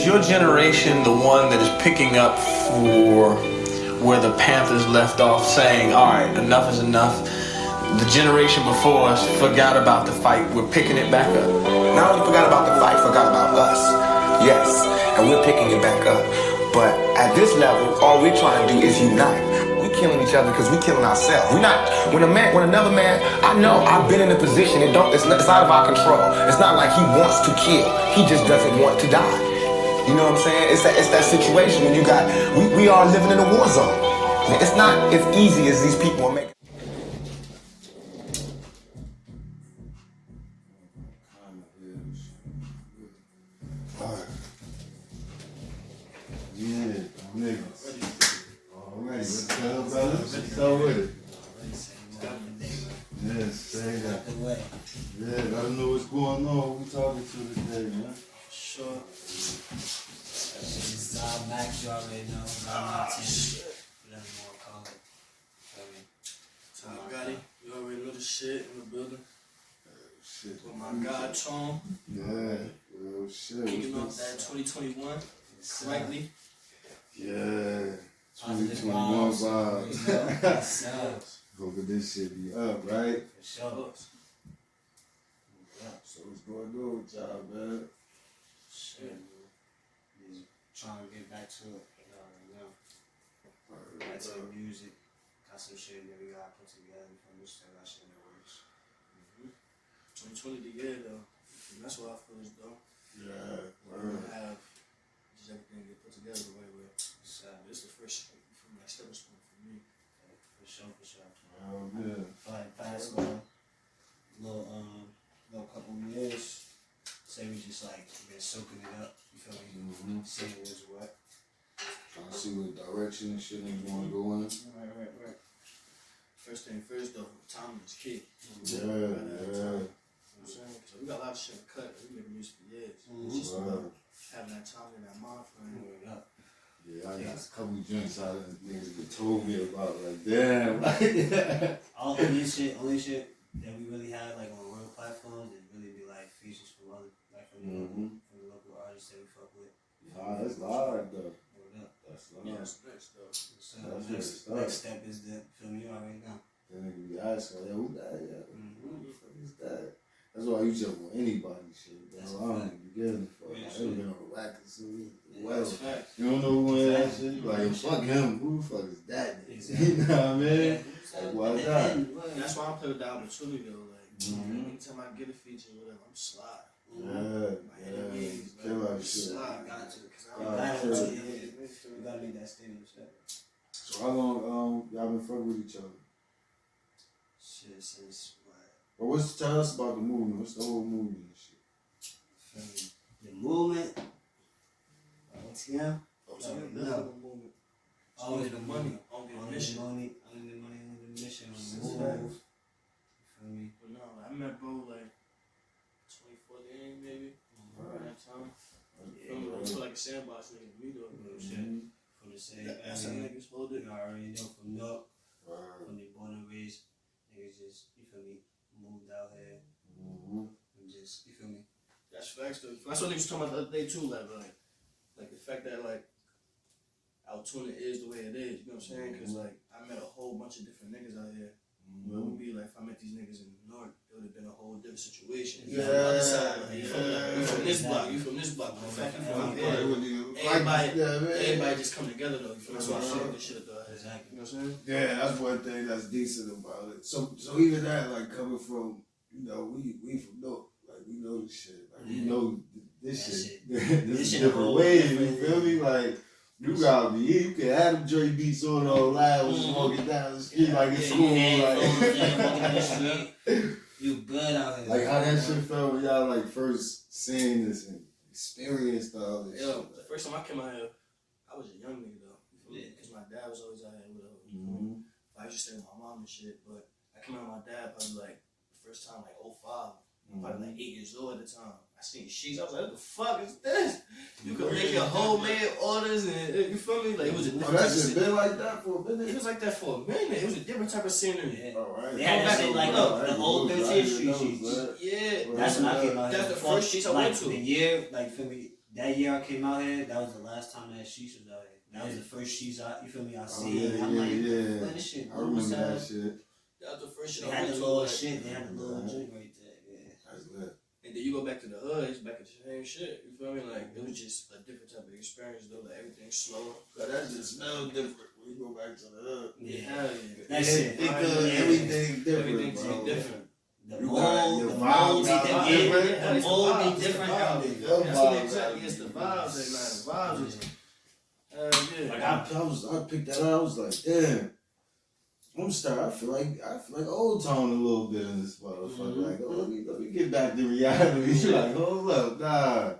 Is your generation the one that is picking up for where the Panthers left off, saying, all right, enough is enough? The generation before us forgot about the fight. We're picking it back up. Not only forgot about the fight, forgot about us. Yes, and we're picking it back up. But at this level, all we're trying to do is unite. We're killing each other because we're killing ourselves. We're not. When another man, I know I've been in a position. It's out of our control. It's not like he wants to kill. He just doesn't want to die. You know what I'm saying? It's that situation when you got. We are living in a war zone. It's not as easy as these people are making. Yeah, niggas. Alright, let's go, brother. Let's go with it. Yes, say that. Yeah, let them know what's going on. Who we talking to today, man? Sure. This is Max, you already know. Whatever you want to call it. Tom Gotti, you already know the shit in the building. Shit. With my guy, Tom. Yeah, real shit. Kicking off that 2021 correctly. Yeah, 2021 vibes. Hope this shit be up, right? For sure. So what's going on with y'all, man? Shit, man. Trying to get back to it, you know. Back to the music. Got some shit that we gotta put together from this that shit in the works. 2020 the year though. That's what I feel as though. Yeah, we're gonna have just everything get put together the way we're. This is the first from like stepping stone for me. For sure, for sure. oh yeah. Like past little couple of years, say we just like been soaking it up. You feel me? Seeing what's what. Trying to see what direction and shit you want to go in. Right. First thing first though, timing is key. Yeah. You know what I'm saying? Cause we got a lot of shit to cut. We've been music for years. It's just having that time in that mind frame. Yeah, I got a couple joints out of niggas that told me about, like, damn. Only shit that we really have like on real platforms is really be like features from other, like from the local artists that we fuck with. Nah, that's live though. That's live. Yeah, that's next though. So That's next step is the film you already know. Then nigga be asking, yeah, who that? Yeah, who the fuck is that? That's why you jump on anybody shit, bro. I don't even be getting the fuck. I ever been on the rack or something. Well, you don't know who in that shit? You like, fuck him. Who the fuck is that? You know what I mean? Like, why not? That's why I play with the opportunity though. Like, anytime I get a feature, whatever, I'm slide. Kill that shit. Slide, got to. We gotta make that statement. So how long y'all been fucking with each other? Shit, since But tell us about the movement. What's the whole movement and shit? The movement. OTM. No. Always the money. Only the mission. Only the mission. On the move. You feel me? But no, I met bro like 2014 maybe. Around that time. I feel like a sandbox nigga to me though. From the same. That's how niggas hold it. You already know from North. From the born and raised. Niggas just, you feel me, moved out here. And just, you feel me? That's facts though. That's what niggas talking about the other day too, like the fact that like Altoona is the way it is, you know what I'm saying? Cause like I met a whole bunch of different niggas out here. But it would be like if I met these niggas in New York, it would have been a whole different situation. You from the other side, like, you from this block, you from this block. But the fact you from out here, everybody just come together though. You feel me? That's why I shit this shit though. Exactly. You know what I'm saying? Yeah, that's one thing that's decent about it. So even that, like coming from, you know, we from North, like we know this shit, like we know this shit. This is different ways. You feel me? Like you gotta be, you can have them Dre beats on live when you walking down the street like it's cool. Like you good out here. Like how that shit felt when y'all like first seeing this and experienced all this. Yo, the first time I came out here, I was a young nigga though. Because my dad was always out here with her. I used to stay with my mom and shit, but I came out with my dad probably like the first time like 05. Probably like 8 years old at the time. I seen sheets. I was like, what the fuck is this? You could make your homemade orders and you feel me? Like it was a different type of scenery. Been like that for a minute. It was like that for a minute. It was a different type of scenery. Yeah. All right. They had that shit like the old 13th Street sheets. Yeah. That's when I came out here. That's the first sheets I went to. The year, like feel me, that year I came out here, that was the last time that Sheesh was out here. That was the first Sheesh I seen. Yeah, I'm like, yeah. what this shit? I remember that shit. That was the first shit They I had went the to. little Like, shit. They had the little joint right there. Yeah. That's lit. and then you go back to the hood, it's back at the same shit. You feel me? Like, it was just a different type of experience, though. Like, everything's slower. Cause that just smells different when you go back to the hood. Yeah. That shit. Everything different, Everything's bro. different. The You mold, got the your mold be vibes different. out Yeah, there. the mold be It's the different. vibes. Everything. Your That's what vibes, exactly. It's the vibes, man. The vibes is. Yeah. Like I picked that up. I was like, damn. I'm starting. I feel like Old Town a little bit in this motherfucker. Like, oh, let me get back to reality. You're like, hold up, nah.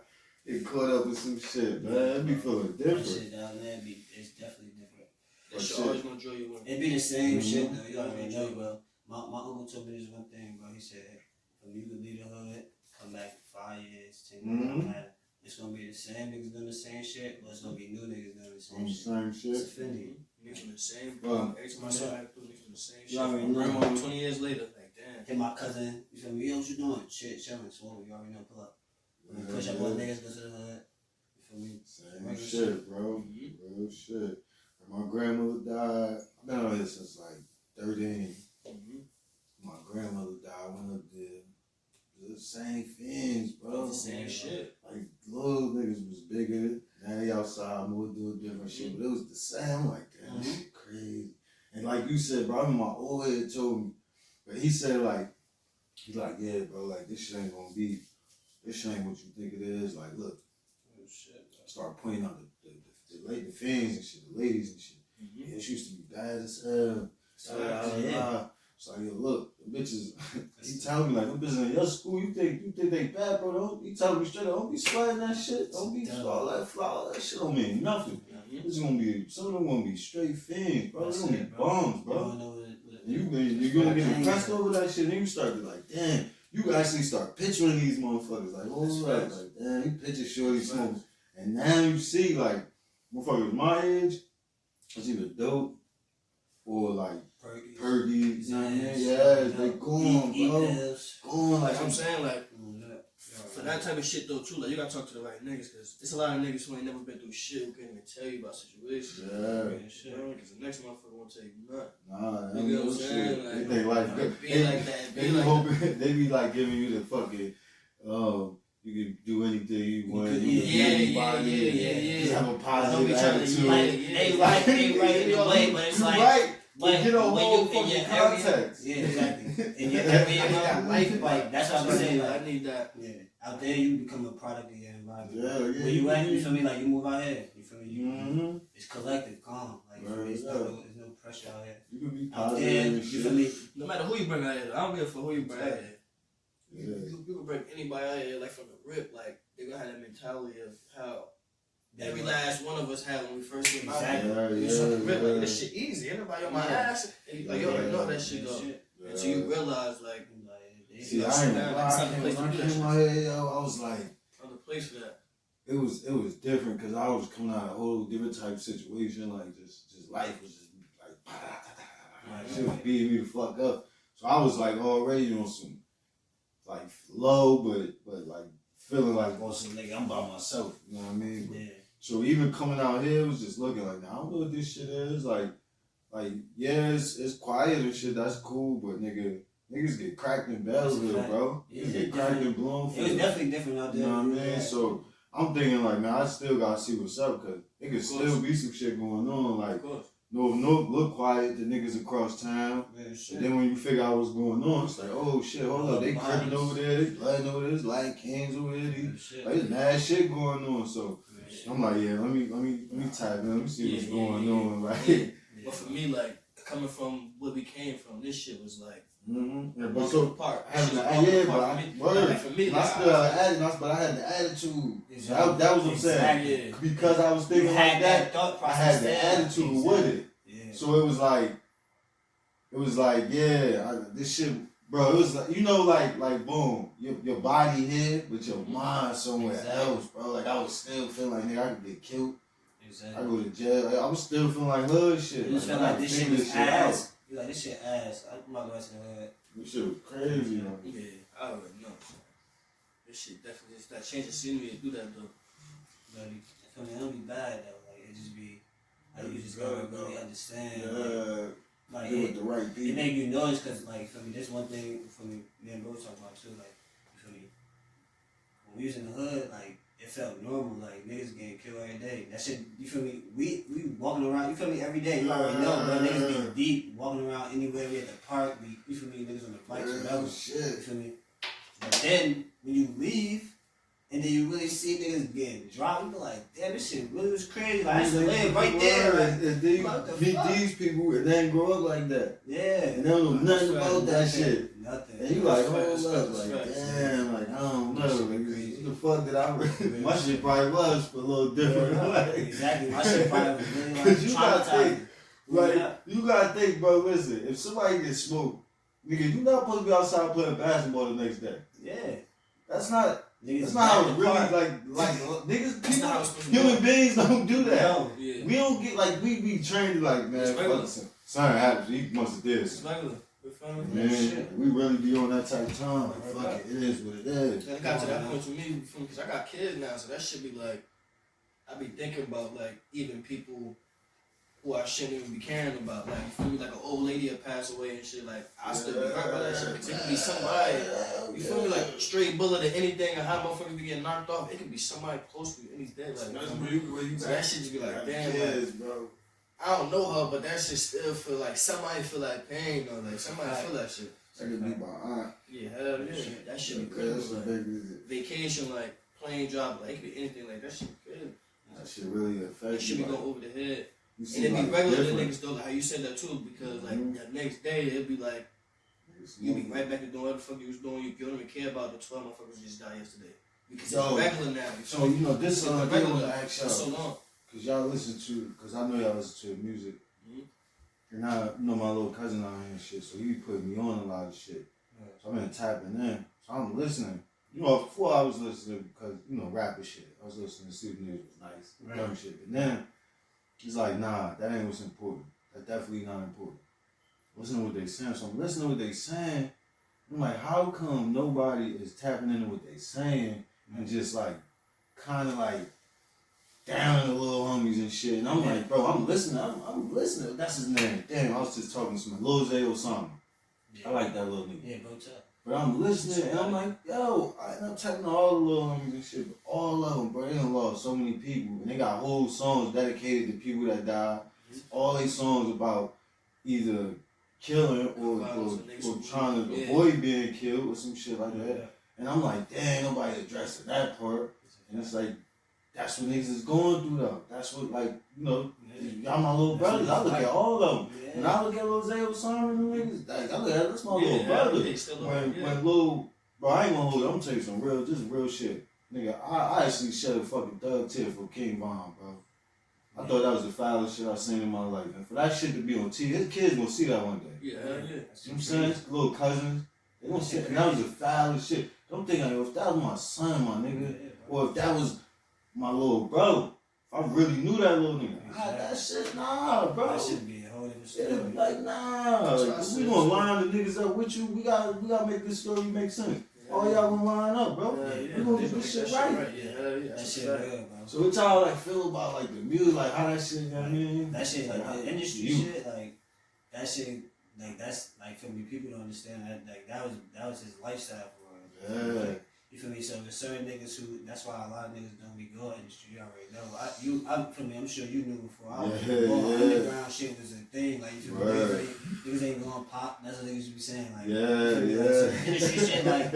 Get caught up with some shit, man. It be feeling That different. shit down there it's definitely different. That shit always gonna draw you in. It be the same shit though. You already know, bro. My uncle told me this one thing, bro. He said, "When you could leave the hood, come back 5 years, 10 years, don't matter. It's gonna be the same niggas doing the same shit, but it's gonna be new niggas doing the same shit. Same It's shit. offending. Niggas from the same Bro. every time I saw back through niggas from the same shit. You already My know. grandma 20 years later, like damn. Hit my cousin, you feel me? Yo, what you doing? Shit, chilling, swole. You already know, pull up. When you push up on niggas, go to the hood. You feel me? Same Regular shit, bro. Real shit. When my grandmother died, I've been on here since like 13. My grandmother died, I went up there. The same things, bro. The same shit. Like little niggas was bigger. Now they outside more doing different shit, but it was the same. I'm like, damn, this shit crazy. And like you said, bro, I remember my old head told me, but he said like, he's like, yeah, bro, like this shit ain't what you think it is. Like, look, Oh shit. start pointing out the things and shit, the ladies and shit. Yeah, she used to be bad as hell. It's like, yo, look, the bitches, he tell me like, them bitches in your school, you think they bad, bro? He tell me straight up, don't be sweating that shit. Don't be all that flour, that shit don't mean nothing. It's gonna be, some of them gonna be straight fiends, bro. It's gonna be bums, bro. You're gonna get impressed over that shit, and you start to like, damn, you actually start picturing these motherfuckers, like, oh, right, like, damn, you picture shorty smoke. And now you see, like, motherfuckers my age, it's either dope or like perky, you know what I mean? Yeah, they going, bro. Going, Like I'm saying, like for that type of shit though too, like you gotta talk to the right niggas, cause it's a lot of niggas who ain't never been through shit who can't even tell you about situations. Yeah. Cause the next motherfucker won't tell you nothing. Nah, You know what I'm saying? They think like, be like that. They be hoping, they be like giving you the fucking, you can do anything you want. You can be anybody. Just have a positive attitude. They right in the way, but it's like, but get a whole fucking context. Yeah, exactly. In your everyday life, like that's what I'm saying. Like, I need that. Yeah, out there you become a product of your environment. Yeah. Where you at? You feel me? Like you move out here. You feel me? It's collective, calm. Like there's no pressure out here. You can be Out positive there, and you shit. feel me? No matter who you bring out here, I don't give a fuck who you bring out here. Yeah. You can bring anybody out here like from the rip, like they gonna have that mentality of how every last one of us had when we first came out here. You just from the rip, like this shit easy. Everybody on my ass, and like you already know how that shit go. Until you realize like, see, I ain't gonna lie. When I came out here, yo, I was like, I'm the place for that. it was different because I was coming out of a whole different type of situation. Like just life was just like shit was beating me the fuck up. So I was like already on some like low, but like feeling like on some nigga, I'm by myself. You know what I mean? But, so even coming out here, it was just looking like, nah, I don't know what this shit is. Like yeah, it's quiet and shit. That's cool, but niggas get cracked in Belleville, bro. Niggas get cracked in Bloomfield. It was definitely different out there. You know what I mean? So I'm thinking like, man, I still gotta see what's up, cause it could still be some shit going on. Like, no, look quiet, the niggas across town. And then when you figure out what's going on, it's like, oh shit, hold up, they crippin' over there, they blooding over there, there's Lion Kings over there, like there's mad shit going on. So I'm like, yeah, let me type in, let me see what's going on, right? But for me, like coming from where we came from, this shit was like. Yeah, but so apart. I had I had the attitude. That was what I'm saying. Because I was thinking like that, I had the attitude with it. Yeah. So it was like, yeah, this shit, bro. It was like, you know, like boom, your body here, but your mind somewhere else, bro. Like I was still feeling like, nigga, I could get killed. I go to jail. Like, I was still feeling like hood shit. You just felt like this shit was ass. You like this shit ass. I'm not going to say that. This shit was crazy, man. Yeah, I already know. This shit definitely just that change of scenery to do that though. But I feel me, it don't be bad though. Like it just be like you just gotta really understand. Like do it the right it people. make you notice because like for me, this one thing for me and bro talk about too. Like for me, when we was in the hood, like it felt normal. Like niggas getting killed every day. That shit, you feel me? We walking around. You feel me? Every day. You already know, bro. Niggas be deep walking around anywhere. We at the park. You feel me? Niggas on the bikes, whatever. You feel me? But then when you leave. And then you really see niggas getting dropped, you be like, damn, this shit really was crazy. Like, I used to live right there. Like, and then you meet these people and they ain't grow up like that. Yeah. And they don't know nothing about that shit. Nothing. And you like, hold up, like, damn, like, I don't know. Like, what the fuck did I really... My shit probably was a little different. Like, exactly. My shit probably was really like cause you gotta think, like, yeah. you gotta think, bro, listen, if somebody gets smoked, nigga, you not supposed to be outside playing basketball the next day. Yeah. That's not... Niggas That's not how it really like niggas, people, human beings don't do that. No. Yeah. We don't get like we be trained like, man, something happens, he must have did It's regular. Man, we really be on that type of time. Like, fuck it, it is what it is. And it got to that point with me because I got kids now, so that should be like, I be thinking about like even people who I shouldn't even be caring about. Like, you feel me? Like an old lady will pass away and shit. Like, I still be hurt by that shit. Cause it could be somebody, you feel me? Like, straight bullet or anything, or how motherfuckers be getting knocked off. It could be somebody close to you and he's dead. Like, so that shit just be like, damn, like, bro. I don't know her, but that shit still feel like somebody feel like pain though. Like, somebody feel that shit. That could be my aunt. Yeah, hell yeah. That shit be crazy. Like, vacation, like, plane drop, like, it could be anything. Like, that shit be good. That shit really affects you. That shit be going over the head. And And it be regular to niggas though, like how you said that too, because like that next day it'd be like you be right back to doing what the fuck you was doing. You don't even care about the 12 motherfuckers who just died yesterday because it's regular now. So you know this is a regular action. So long. Cause y'all listen to, cause I know y'all listen to music, and I know my little cousin out here and shit, so he be putting me on a lot of shit. So I've been tapping in, so I'm listening. You know, before I was listening because you know rapper shit, I was listening to see if music was nice, dumb shit, but then. He's like, nah, that ain't what's important. That's definitely not important. Listen to what they saying. So I'm listening to what they saying. I'm like, how come nobody is tapping into what they saying and just like, kind of like, down the little homies and shit. And I'm like, bro, I'm listening. I'm listening. That's his name. Damn, I was just talking to some Lil Zay Osama. I like that little nigga. Yeah, bro, tap. But I'm listening and I'm like, yo, I'm tapping to all the little homies and shit, but all of them, bro, they done lost so many people. And they got whole songs dedicated to people that died. All these songs about either killing or trying to avoid being killed or some shit like that. And I'm like, dang, nobody addressing that part. And it's like, that's what niggas is going through though. That's what, like, you know, y'all my little brothers. I look at all of them. When I look at Lil Zay Osama and niggas, like, I look at that's my little brother. When Lil, bro, I ain't gonna hold you. I'm gonna tell you some real shit. Nigga, I actually shed a fucking thug tear for King Von, bro. I thought that was the foulest shit I've seen in my life. And for that shit to be on TV, his kids gonna see that one day. Yeah. You know what I'm saying? His little cousins, they gonna see it. And that was the foulest shit. Don't think if that was my son, my nigga, or if that was my little brother, I really knew that little nigga. That shit, nah, bro. That should be a whole different story. It'd be like, nah. Like, we gonna line the niggas up with you. We gotta make this story make sense. All y'all gonna line up, bro. We gonna get this shit right. That shit real, bro. So what y'all like feel about like the music, like how that shit, you know what I mean? That shit, like the industry shit, like that shit, like that's like for me, people don't understand that. Like that was his lifestyle for him. Yeah. Like, you feel me? So there's certain niggas who, that's why a lot of niggas don't be good industry. You already know. For me, I'm sure you knew before. I was underground shit was a thing. Like, you feel me? Niggas ain't going pop. That's what niggas be saying. Like, so industry shit, like,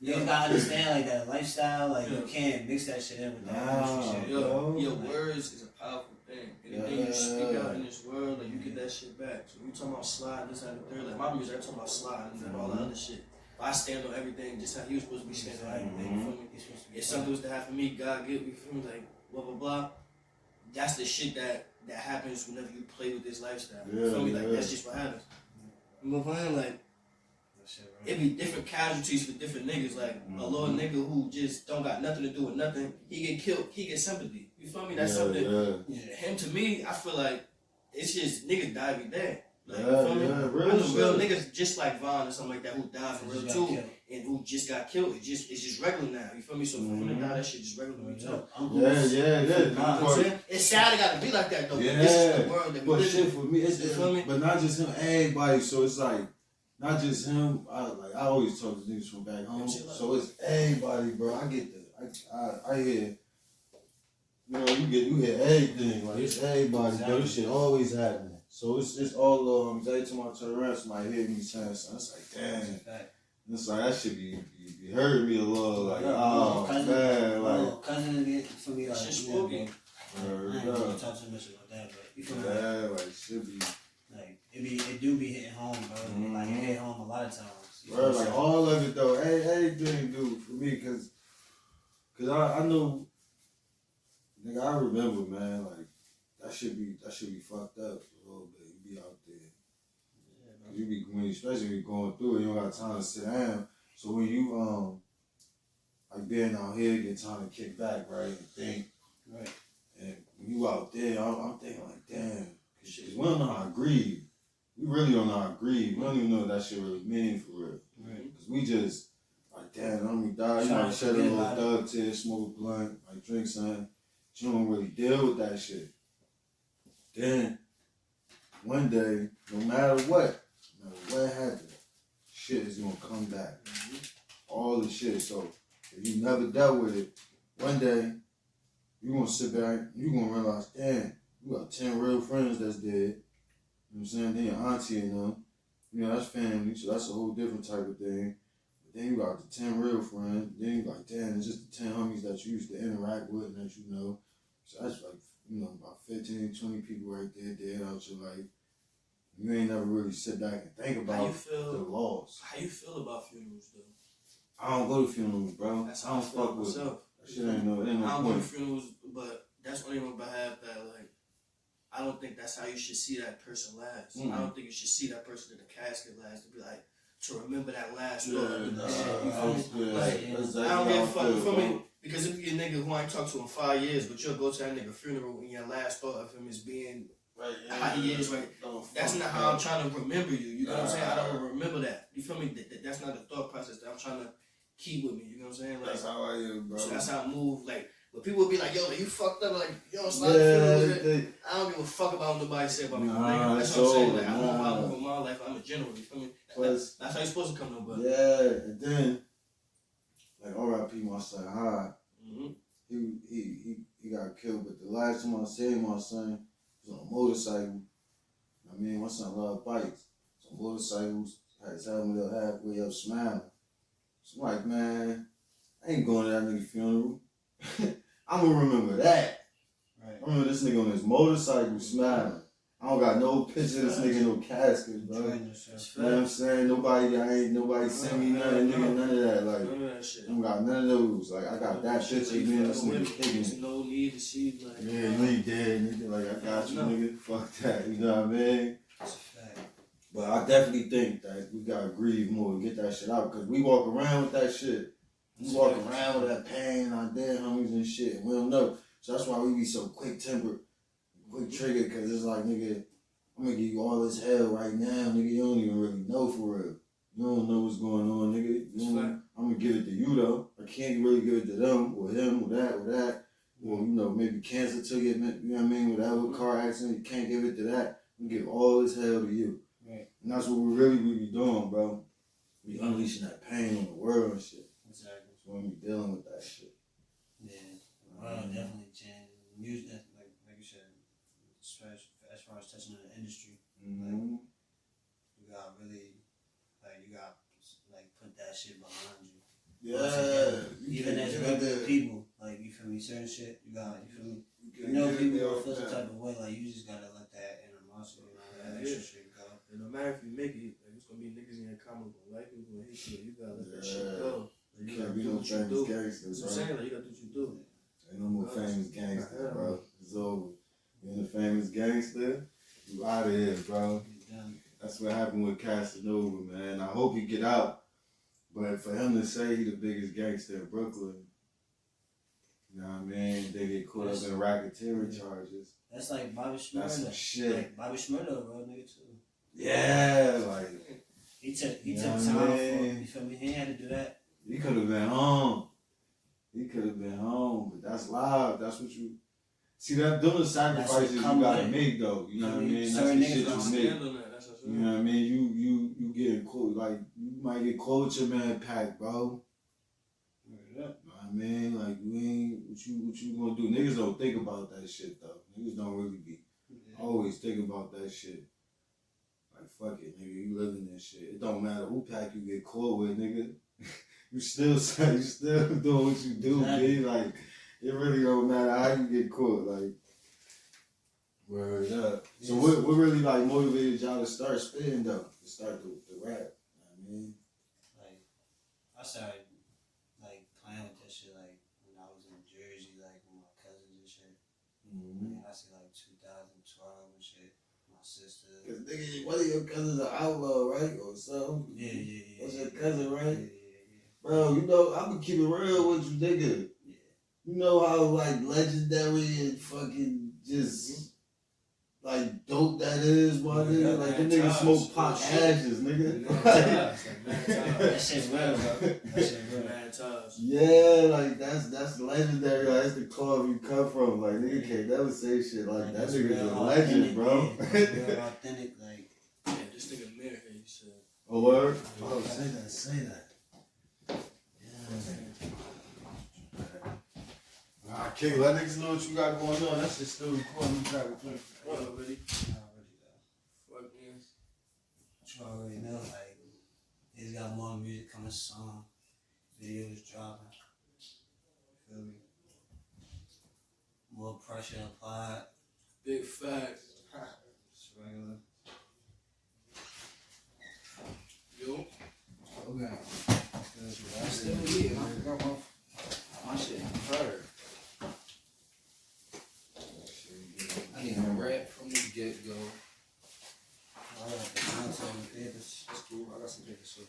you gotta understand, like, that lifestyle. Like, you can't mix that shit in with that industry shit. Your words is a powerful thing. Anything you speak out in this world, like, you get that shit back. So you talking about slide, this, and the third. Like, my music, I'm talking about slide and all the other shit. I stand on everything just how he was supposed to be standing on everything, you feel me? If something was to happen to me, God give me, you feel me? Like, blah, blah, blah. That's the shit that happens whenever you play with this lifestyle. You feel me? Like, that's just what happens. You know what I'm saying? Like, it be different casualties for different niggas. Like, a little nigga who just don't got nothing to do with nothing, he get killed, he get sympathy. You feel me? That's something, him to me, I feel like, it's just, niggas die every day. Like, you feel me? Yeah, I know real niggas just like Von or something like that who died for real too, killed. and who just got killed. It's just regular now. You feel me? So for him to die, that shit just regular to me too. Yeah. You know what I'm saying? It's sad it gotta be like that though. Yeah, But this is the world that we but live shit in. for me, it's You feel me? but not just him, everybody. So it's like not just him. I always talk to niggas from back home, so it's everybody, bro. I get I hear. You know, you hear everything, like it's everybody, bro. This shit always happening. So it's all every time I turn around, somebody hear me saying something. It's like, damn. It's like that shit be hurting me a little, like, oh man, like cousin for me, like, shit spooky. I ain't gonna talk too much about that, but you feel me? Yeah, like should be. Like it do be hitting home, bro. Like it hit home a lot of times. Bro, like all of it though, everything, dude, for me, cause I know, nigga, I remember, man, like that should be fucked up a little bit. You be out there, you be especially when you going through it, you don't got time to sit down. So when you like being out here, you get time to kick back, right, and think, right, and when you out there, I'm thinking like, damn, cause we don't know how to grieve. We really don't know how to grieve. We don't even know what that shit really mean for real. right. Cause we just like, damn, I'm gonna die. You might shed a little thug tear, smoke a blunt, like drink something. But you don't really deal with that shit. Then one day, no matter what happened, shit is gonna come back. All the shit. So if you never dealt with it, one day you gonna sit back, you gonna realize, damn, you got 10 real friends that's dead. You know what I'm saying? Then your auntie and them. You know, that's family, so that's a whole different type of thing. But then you got the 10 real friends. Then you like, damn, it's just the 10 homies that you used to interact with and that you know. So that's like, you know, about 15, 20 people right there dead out your life. You ain't never really sit back and think about the loss. How you feel about funerals though? I don't go to funerals, bro. That's I how don't I feel fuck with myself. That shit ain't no I don't go to point. funerals, but that's only on behalf that like I don't think that's how you should see that person last. I don't think you should see that person in the casket last to be like to remember that last thought of the I don't give a fuck, you feel me? Because if you're a nigga who I ain't talked to in 5 years, but you'll go to that nigga funeral and your last thought of him is being how he is right. That's not how I'm trying to remember you. You know what I'm saying? I don't remember that. You feel me? That's not the thought process that I'm trying to keep with me. You know what I'm saying? Like, That's how I am, bro. So that's how I move. Like, but people will be like, yo, you fucked up. Like, yo, slide the funeral. I don't give a fuck about what nobody say about me. Nigga. That's what I'm saying. Like, I move how I move in my life. I'm a general. You feel me? That's how you're supposed to come to, but yeah, and then like R.I.P. my son High. He got killed, but the last time I seen my son was on a motorcycle. I mean, my son loved bikes. So motorcycles, had his helmet up halfway up smiling. So I'm like, man, I ain't going to that nigga funeral. I'm gonna remember that. Right. I remember this nigga on his motorcycle smiling. I don't got no picture of this nigga in no casket, bro. You know what I'm saying? Nobody sent me nothing, nigga, none of that. Like, none of that shit. I don't got none of those. Like, I got that picture of me and this nigga kicking There's no need to see, like, yeah, you ain't dead, nigga. Like, I got you, nigga. Fuck that. You know what I mean? That's a fact. But I definitely think that we gotta grieve more and get that shit out. Because we walk around with that shit. We walk around with that pain, our dead homies and shit. And we don't know. So that's why we be so quick-tempered, quick-triggered. Because it's like, nigga, I'm gonna give you all this hell right now, nigga. You don't even really know for real. You don't know what's going on, nigga. I'm gonna give it to you, though. I can't really give it to them, or him, or that. Or, you know, maybe cancer took it, you know what I mean? Whatever, car accident, you can't give it to that. I'm gonna give all this hell to you. Right. And that's what we be doing, bro. We unleashing that pain on the world and shit. Exactly. So when we dealing with that shit. Yeah. Well, definitely changed. Music, like you said, as far as touching on the industry, like, you got put that shit behind you. Yeah. Even as regular people, like, you feel me, certain shit, you feel me? You know people don't feel some type of way, like, you just gotta let that animosity and all that extra shit go. And no matter if you make it, like, it's gonna be niggas in your comments gonna like you, gonna hate you, you gotta let that shit go. Like, you gotta be do no what you famous do. gangsters, I'm saying, like, you gotta do what you do. Ain't no more famous gangsters, bro. It's over. Being a famous gangster, you out of here, bro. That's what happened with Casanova, man. I hope he get out. But for him to say he the biggest gangster in Brooklyn, you know what I mean? They get caught up in racketeering charges. That's like Bobby Shmurda. That's some shit. Like Bobby Shmurda, bro, nigga, too. Yeah, like he took time for it. You feel me? He ain't had to do that. He could have been home. But that's live. That's what you see. That those sacrifices you gotta make though. You know what I mean? That's the shit you make. You know what I mean? You getting close. Like you might get close to your man pack, bro. You know what I mean? Like you ain't what you gonna do? Niggas don't think about that shit though. Niggas don't really be always think about that shit. Like fuck it, nigga, you living this shit. It don't matter who pack you get caught with, nigga. you still doing what you do, B. Like it really don't matter how you get caught. Like word up. Yeah. So what really like motivated y'all to start spitting though? To start the rap? You know what I mean? Like I started like playing with that shit like when I was in Jersey, like with my cousins and shit. And I say like 2012 and shit. My sister. Cause nigga, one of your cousins an outlaw, right? Or something? Yeah. That's your cousin, right? Yeah. Bro, you know, I'm gonna keep it real with you, nigga. Yeah. You know how, like, legendary and fucking just, like, dope that is, my nigga? Like, them niggas smoke pot ashes, nigga. That shit's real, bro. That shit real. Yeah, like, that's legendary. Like, that's the club you come from. Like, nigga can't never say shit like that. Nigga's a legend, bro. Real authentic, like. Yeah, this nigga mirror here, you said. Oh, word? Oh, say that. Nah, King, let niggas know what you got going on. That shit still recording. You got recording. Already? Fuck yes. You already know, like, he's got more music coming soon. Videos dropping. Feel me? More pressure applied. Big facts. It's regular. Yo. Okay. I'm still here. My shit hurt. I need a rap from the get go. I got the content and papers. That's cool. I got some papers too.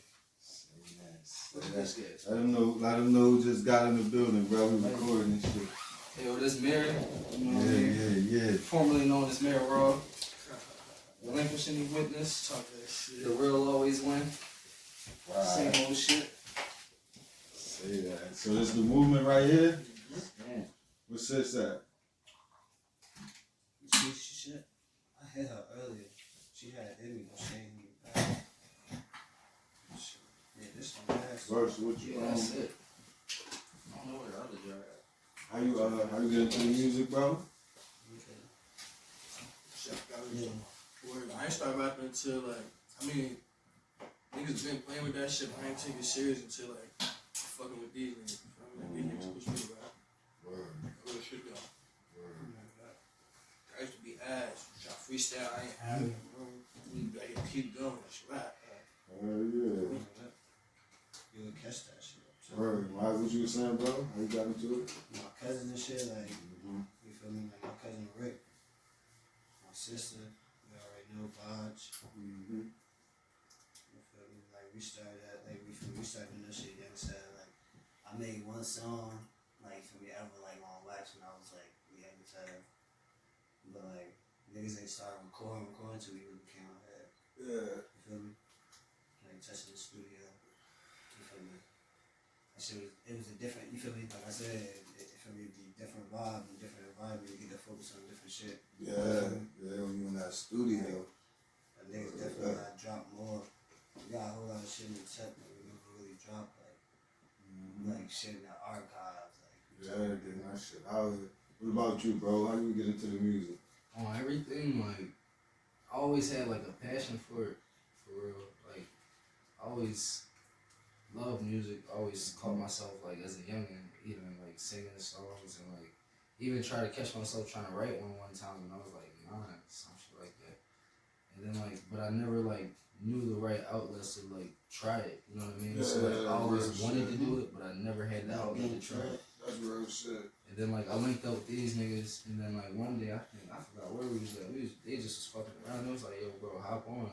Let them know who just got in the building, bro. We recording this shit. Yo, this Mirror. You know what I mean? Yeah. Formerly known as Mirror Raw. Relinquish any witness. Talk that shit. The real always win. Wow. Same old shit. Say that. So this the movement right here? Man. What's this at? Shit. I hit her earlier. She had hit me, but she ain't hit me back. Yeah, this one last. Verse, what you Yeah, that's it. I don't know where the other jar at. How you get into the music, bro? Yeah. I ain't started rapping until like, I mean, niggas been playing with that shit, but I ain't taking it serious until like fucking with these niggas. I mean, these niggas push me to rap. Real shit though. I used to be ass, try to freestyle, I ain't having it, bro. I gotta keep going, that's rap. Yeah. You would catch that shit. Word. Why what you was saying, bro? How you got into it? My cousin and shit, like, you feel me? Like my cousin Rick, my sister, you already know Bodge. You feel me? Like we started doing this shit, you understand? Like I made one song, like for me ever like on wax when I was like we had time. But like niggas ain't started recording until we really came out here. Yeah. You feel me? Like touching the studio. You feel me? That shit was, it was a different, you feel me? Like I said, it feel me, the different vibe and different environment, you get to focus on different shit. Yeah, when you in that studio. Like, niggas definitely gotta drop more. We got a whole lot of shit in the tech that we never really drop, like shit in the archives. Like, Yeah, getting that shit out here. What about you, bro? How you get into the music? On everything, like, I always had like a passion for it, for real. Like, I always loved music. Always caught myself like as a youngin, even like singing songs and like even try to catch myself trying to write one time when I was like 9, some shit like that. And then like, but I never like knew the right outlets to like try it. You know what I mean? So like, I always wanted to do it, but I never had the outlet to try it. That's real shit. And then like I linked up with these niggas, and then like one day I forgot where we was at. They just was fucking around. It was like, yo, bro, hop on.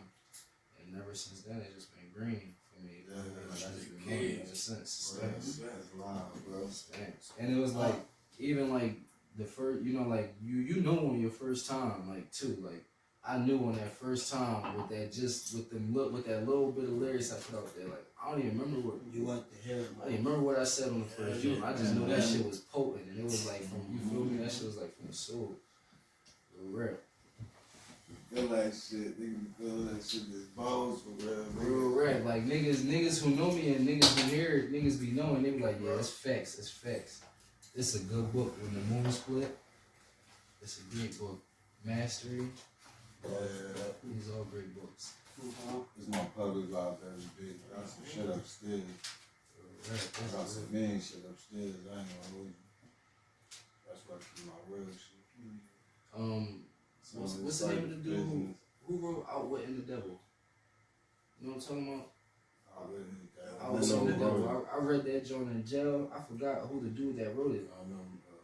And ever since then, it's just been green for me. Yeah, like I just been on it ever since. That's loud, bro. Stamps. And it was like even like the first, you know, like you know when your first time, like too, like I knew on that first time with that with that little bit of lyrics I put out there, like I don't even remember what you want to hear. I didn't remember what I said on the first joint. I just knew that shit was potent, and it was like from you feel me. That shit was like from the soul, real rap. Feel that shit, nigga. Feel that shit. This balls for real. Real rap, like niggas who know me and niggas who hear it, niggas be knowing. They be like, yeah, it's facts, it's facts. It's a good book. When the moon split, it's a great book. Mastery. Yeah. These are all great books. It's my public life every big. I got some shit upstairs. I got some mean shit upstairs. I ain't gonna hold you. That's why I keep my real shit. What's the name of the dude who wrote Outwitting the Devil? You know what I'm talking about? Outwitting the Devil. I read that joint in jail. I forgot who the dude that wrote it.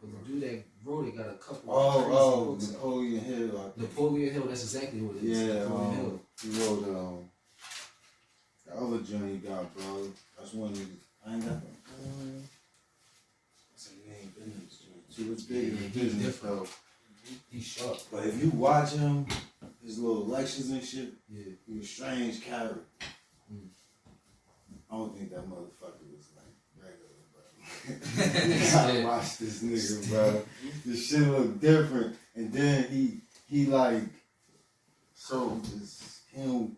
But the dude that wrote it got a couple of crazy books. Napoleon Hill. Napoleon Hill, that's exactly what it is. Yeah, Napoleon Hill. He wrote the other joint he got, bro. That's one I ain't got that. That's a name business joint. Too it's big in the business though. He's sharp. But if you watch him, his little lectures and shit, Yeah. he a strange character. I don't think that motherfucker was like regular, bro. I watched this nigga, bro. This shit look different. And then he like, so just, he don't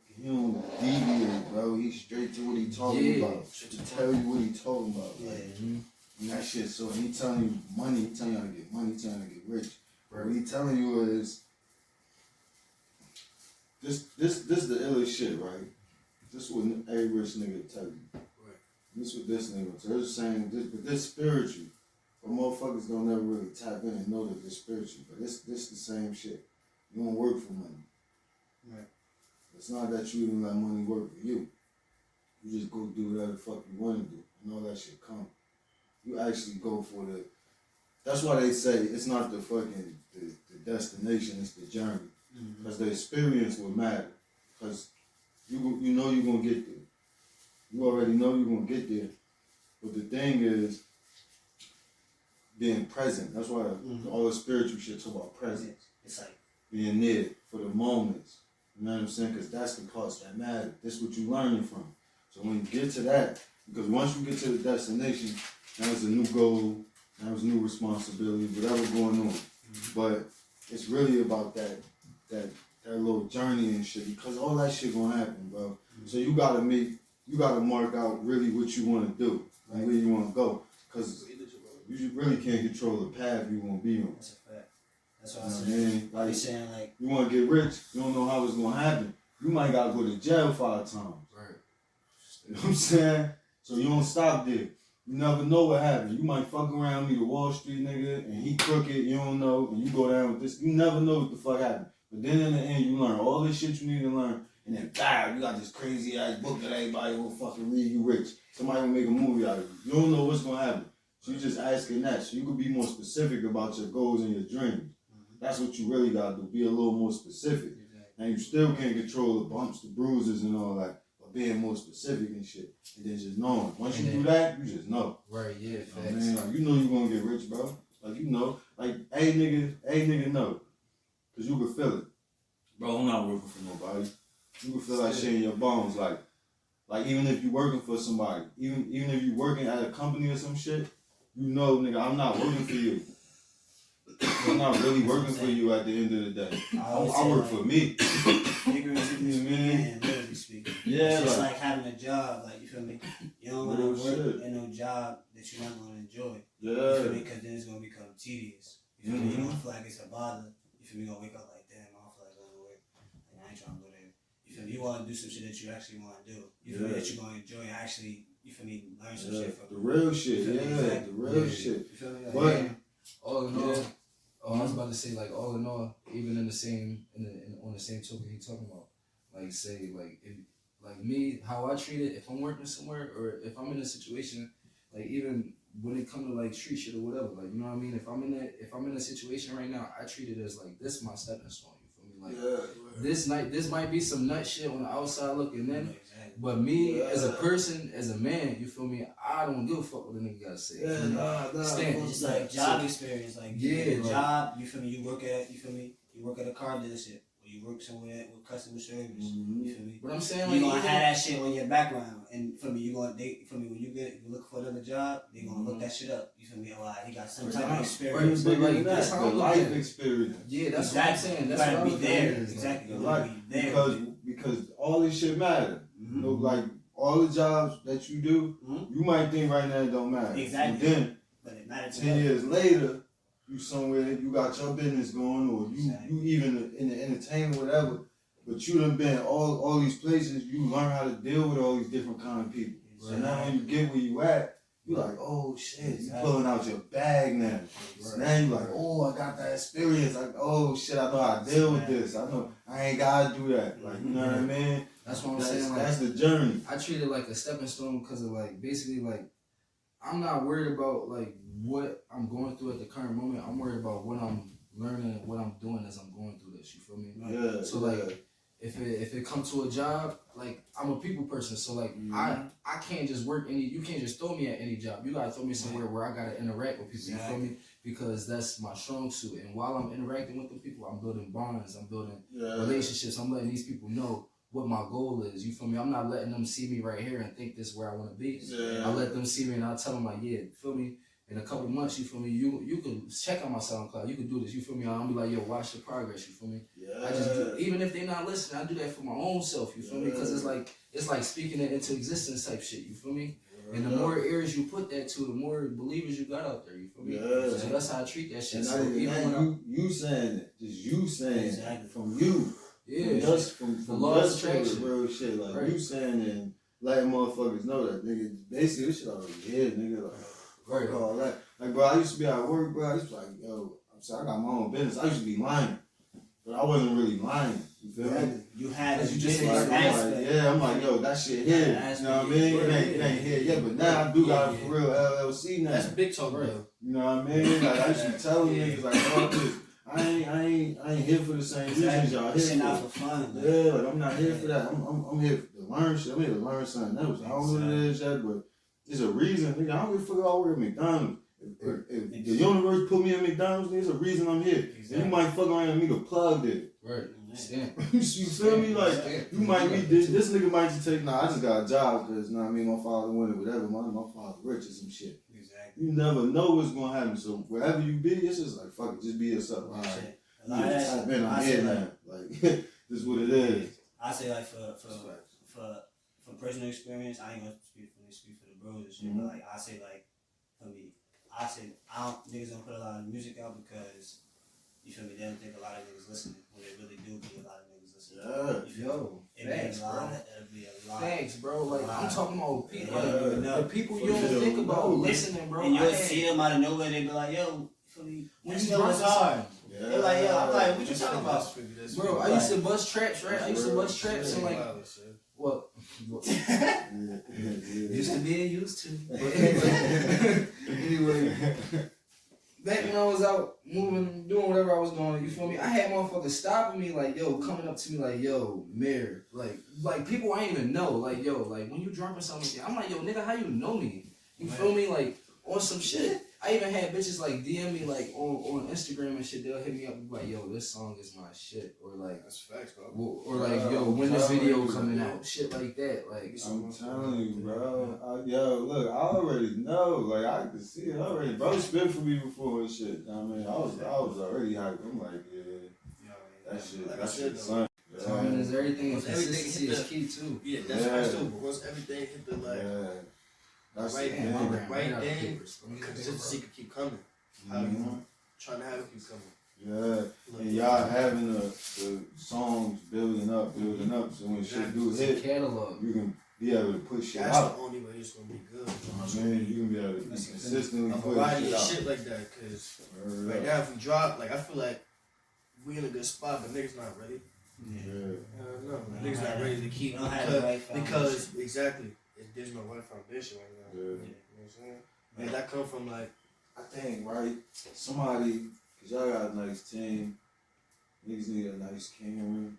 deviate, bro. He straight to what he talking about. To tell you what he talking about. Like, and that shit, so he telling you money, he telling you how to get money, he telling you how to get rich. Right. What he telling you is, this the illest shit, right? This what every rich nigga tell you. Right. This what this nigga tell you. They're saying this, but this spiritual. But motherfuckers don't ever really tap in and know that this spiritual. But this the same shit. You don't work for money. Right. It's not that you even let money work for you. You just go do whatever the fuck you want to do. And all that shit come. You actually go for the. That's why they say it's not the fucking the destination, it's the journey. Because the experience will matter. Because you know you're going to get there. You already know you're going to get there. But the thing is, being present. That's why all the spiritual shit talk about presence. It's like being there for the moments. You know what I'm saying? Because that's the parts that matter. That's what you're learning from. So when you get to that, because once you get to the destination, now it's a new goal, now it's a new responsibility, whatever going on. But it's really about that little journey and shit, because all that shit gonna happen, bro. So you gotta mark out really what you wanna do and where you wanna go. Because you really can't control the path you wanna be on. That's a fact. That's what I said. Like, saying, like, you wanna get rich, you don't know how it's gonna happen. You might gotta go to jail 5 times. Right. You know what I'm saying? So you don't stop there. You never know what happened. You might fuck around, meet a Wall Street nigga, and he crooked, you don't know, and you go down with this. You never know what the fuck happened. But then in the end, you learn all this shit you need to learn, and then bam, you got this crazy ass book that everybody will fucking read. You rich. Somebody will make a movie out of you. You don't know what's gonna happen. So you just asking that. So you could be more specific about your goals and your dreams. That's what you really gotta do. Be a little more specific. And you still can't control the bumps, the bruises, and all that. Being more specific and shit, and then just knowing. Once you do that, you just know. Right, yeah, facts. Man, like, you know you're gonna get rich, bro. Like, you know, like, a nigga know. Cause you can feel it. Bro, I'm not working for nobody. You can feel that shit in your bones, like even if you working for somebody, even if you working at a company or some shit, you know, nigga, I'm not working for you. I'm not really working for you at the end of the day. I work for me. Yeah, it's just like having a job, like, you feel me? You don't want to work in no job that you're not going to enjoy. Yeah. You feel me? Because then it's going to become tedious. You feel me? You don't feel like it's a bother. You feel me? You're going to wake up like, damn, I don't feel like going to work. Like, I ain't trying to go there. You feel me? You want to do some shit that you actually want to do. You feel me? That you're going to enjoy and actually, you feel me, learn some shit from. The real shit, the real shit. You feel me? Like, but, all in all, I was about to say, like, all in all, even in the same, on the same token he talking about, like, say, like, if, like me, how I treat it, if I'm working somewhere or if I'm in a situation, like even when it comes to like street shit or whatever, like, you know what I mean? If I'm in a situation right now, I treat it as like, this my stepping stone, you feel me? Like, this might be some nut shit on the outside looking in, but me as a person, as a man, you feel me? I don't give a fuck what the nigga gotta say. It's just like job experience, like job, you feel me? You work at a car dealership. or you work somewhere with customer service. You feel me? But I'm saying, you like, gonna have that shit on your background, and for me, you gonna for me when you look for another job, they gonna look that shit up. You feel me? Oh, he got some type of experience. But like that's how I'm life looking. experience. Yeah, that's exactly. what I'm saying. That's you gotta what be I'm there. saying. Exactly. You Like, gotta be there. because all this shit matter. You know, like all the jobs that you do, you might think right now it don't matter. Exactly. But then But it matters. 10 years later, you somewhere, you got your business going, or you even in the entertainment, whatever. But you done been all these places. You learn how to deal with all these different kind of people. So now when you get where you at, you like, oh shit, you pulling out your bag now. So now you like, oh, I got that experience. Like, oh shit, I know how to deal with this. I know I ain't gotta do that. Like, you know what I mean? That's what I'm saying. Like, that's the journey. I treat it like a stepping stone because of like basically like I'm not worried about like what I'm going through at the current moment. I'm worried about what I'm learning, what I'm doing as I'm going through this. You feel me? Yeah. So like if it comes to a job, like I'm a people person, so like I can't just work you can't just throw me at any job. You gotta throw me somewhere where I gotta interact with people. You feel me? Because that's my strong suit. And while I'm interacting with the people, I'm building bonds, I'm building relationships. I'm letting these people know what my goal is. You feel me? I'm not letting them see me right here and think this is where I want to be. I let them see me and I tell them like, yeah, feel me? In a couple months, you feel me? You can check out my SoundCloud. You can do this. You feel me? I'll be like, yo, watch the progress. You feel me? Yeah. I just do, even if they're not listening, I do that for my own self. You feel me? Because it's like speaking it into existence type shit. You feel me? And the more ears you put that to, the more believers you got out there. You feel me? Yeah. So that's how I treat that shit. And So not even even that, you saying it, just you saying it from you. yeah, From the law of spirit, attraction. real shit. Like you saying and letting motherfuckers know that nigga. Basically, this shit already here, nigga. Like fuck all that. Like bro, I used to be at work, bro. I used to be like, yo, I'm sorry, I got my own business. I used to be lying, but I wasn't really lying. You feel me? You had you just Like, I'm like, yo, that shit here. You know what I mean? It ain't here yet, but now I do got it for real LLC now. That's big talk, bro. You know what I mean? Like I used to tell niggas like, fuck this. I ain't here for the same reasons y'all here not for. for fun. Yeah, like I'm not here for that. I'm here to learn shit. I'm here to learn something else. I don't know what it is yet, but there's a reason. Nigga, I don't give a fuck if I work at McDonald's. If the universe put me in McDonald's, there's a reason I'm here. Exactly. You might fuck around and meet a plug there. Right. You feel me? Like you might meet this nigga might just take. Nah, I just got a job because you know what I mean. My father wanted whatever. My father rich or some shit. Exactly. You never know what's gonna happen. So wherever you be, it's just like fuck it, just be yourself. All right. I'm here now. Like this is what it is. I say like for personal experience, I ain't gonna speak for the bros and shit, but like I say like for me, niggas don't put a lot of music out because you feel me, they don't think a lot of niggas listening. When they really do be a lot of niggas listening. Yo, thanks, bro. Thanks, bro. Like I'm talking about people, the people you don't think about listening, bro. And you'll see them out of nowhere, they be like, yo, feel me? When you know it's hard. Yeah. They're like, yo, I'm like, what you talking about? Bro, I used to bust traps, right? I used to bust traps and like, well, used to be used to. But anyway, back when I was out moving, doing whatever I was doing, you feel me? I had motherfuckers stopping me, like, yo, coming up to me, like, yo, Mayor, like people I ain't even know, like, yo, like when you drunk or something, I'm like, yo, nigga, how you know me? You feel me? Like on some shit. I even had bitches like DM me like on Instagram and shit. They'll hit me up and be like, yo, this song is my shit, or like that's facts, bro. Or like, yo, when this video coming out, shit like that. Like I'm telling you, bro. Yo, look, I already know. Like I can see it already. Bro, spit for me before and shit. I mean, I was already hyped. I'm like, yeah, that shit, that shit, son. Timing is everything, and consistency is key too. Yeah, that's facts too. But once everything hit the like. That's right thing, consistency thing. could keep coming. How you trying to have it keep coming. Yeah, and y'all having the songs building up, so when shit do hit, catalog, you can be able to push shit that's out. That's the only way it's gonna be good. I mean, you can be able to be consistently put shit out. Shit like that, cause right now if we drop, like I feel like we in a good spot, but niggas not ready. Yeah. No, niggas not ready to keep because exactly. There's no right foundation right now. Yeah. You know what I'm saying? And that come from like, I think, right, somebody, cause y'all got a nice team, niggas need a nice camera,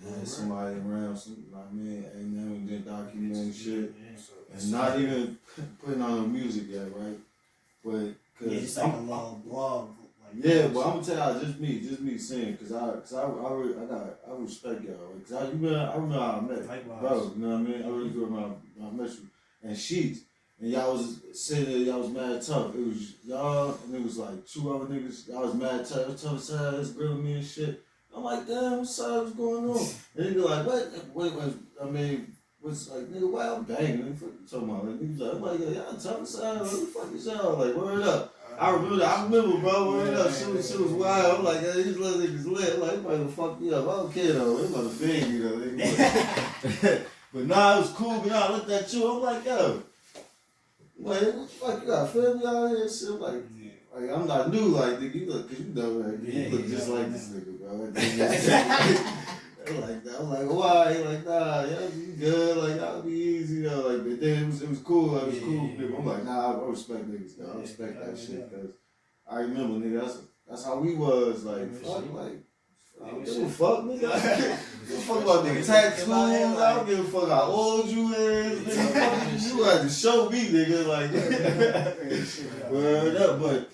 and somebody around, you know what I mean, and then documenting shit, and not even putting on no music yet, right? But, cause just like a long blog, Yeah, but I'm gonna tell y'all just me saying, cause I respect y'all. Cause I remember how I met, bro. You know what I mean? I really do remember how I met you and Sheets, and y'all was saying that y'all was mad tough. It was y'all and it was like 2 other niggas. Y'all was mad tough as hell. This girl me and shit. I'm like, damn, what's going on? And they be like, what? I mean, what's like, nigga, why I'm banging? What the fuck you talking about? Like, niggas like, I'm like, y'all tough as hell. What the fuck is y'all? Like, word up. I remember, bro. Word up. Shit was wild. I'm like, hey, these little niggas lit. Like, they might gonna fuck me up. I don't care though. They about to bang me though. But nah, it was cool. But nah, I looked at you. I'm like, yo, like, what the fuck you got family out here and shit? Like I'm not new, like, nigga, you look, cause you know, like, you look just like this nigga, bro. They like that. I'm like, why? He like, nah, y'all be good, like, y'all be easy, you know, like, but then it was cool, like, it was cool. Nigga. I'm like, nah, I respect niggas, though. I respect that shit, cause I remember, nigga, that's how we was, like, fuck, like, I don't give a fuck, nigga. I don't give a fuck about nigga tattoos. I don't give a fuck how old you is, nigga. You had to show me, nigga, like, word up, but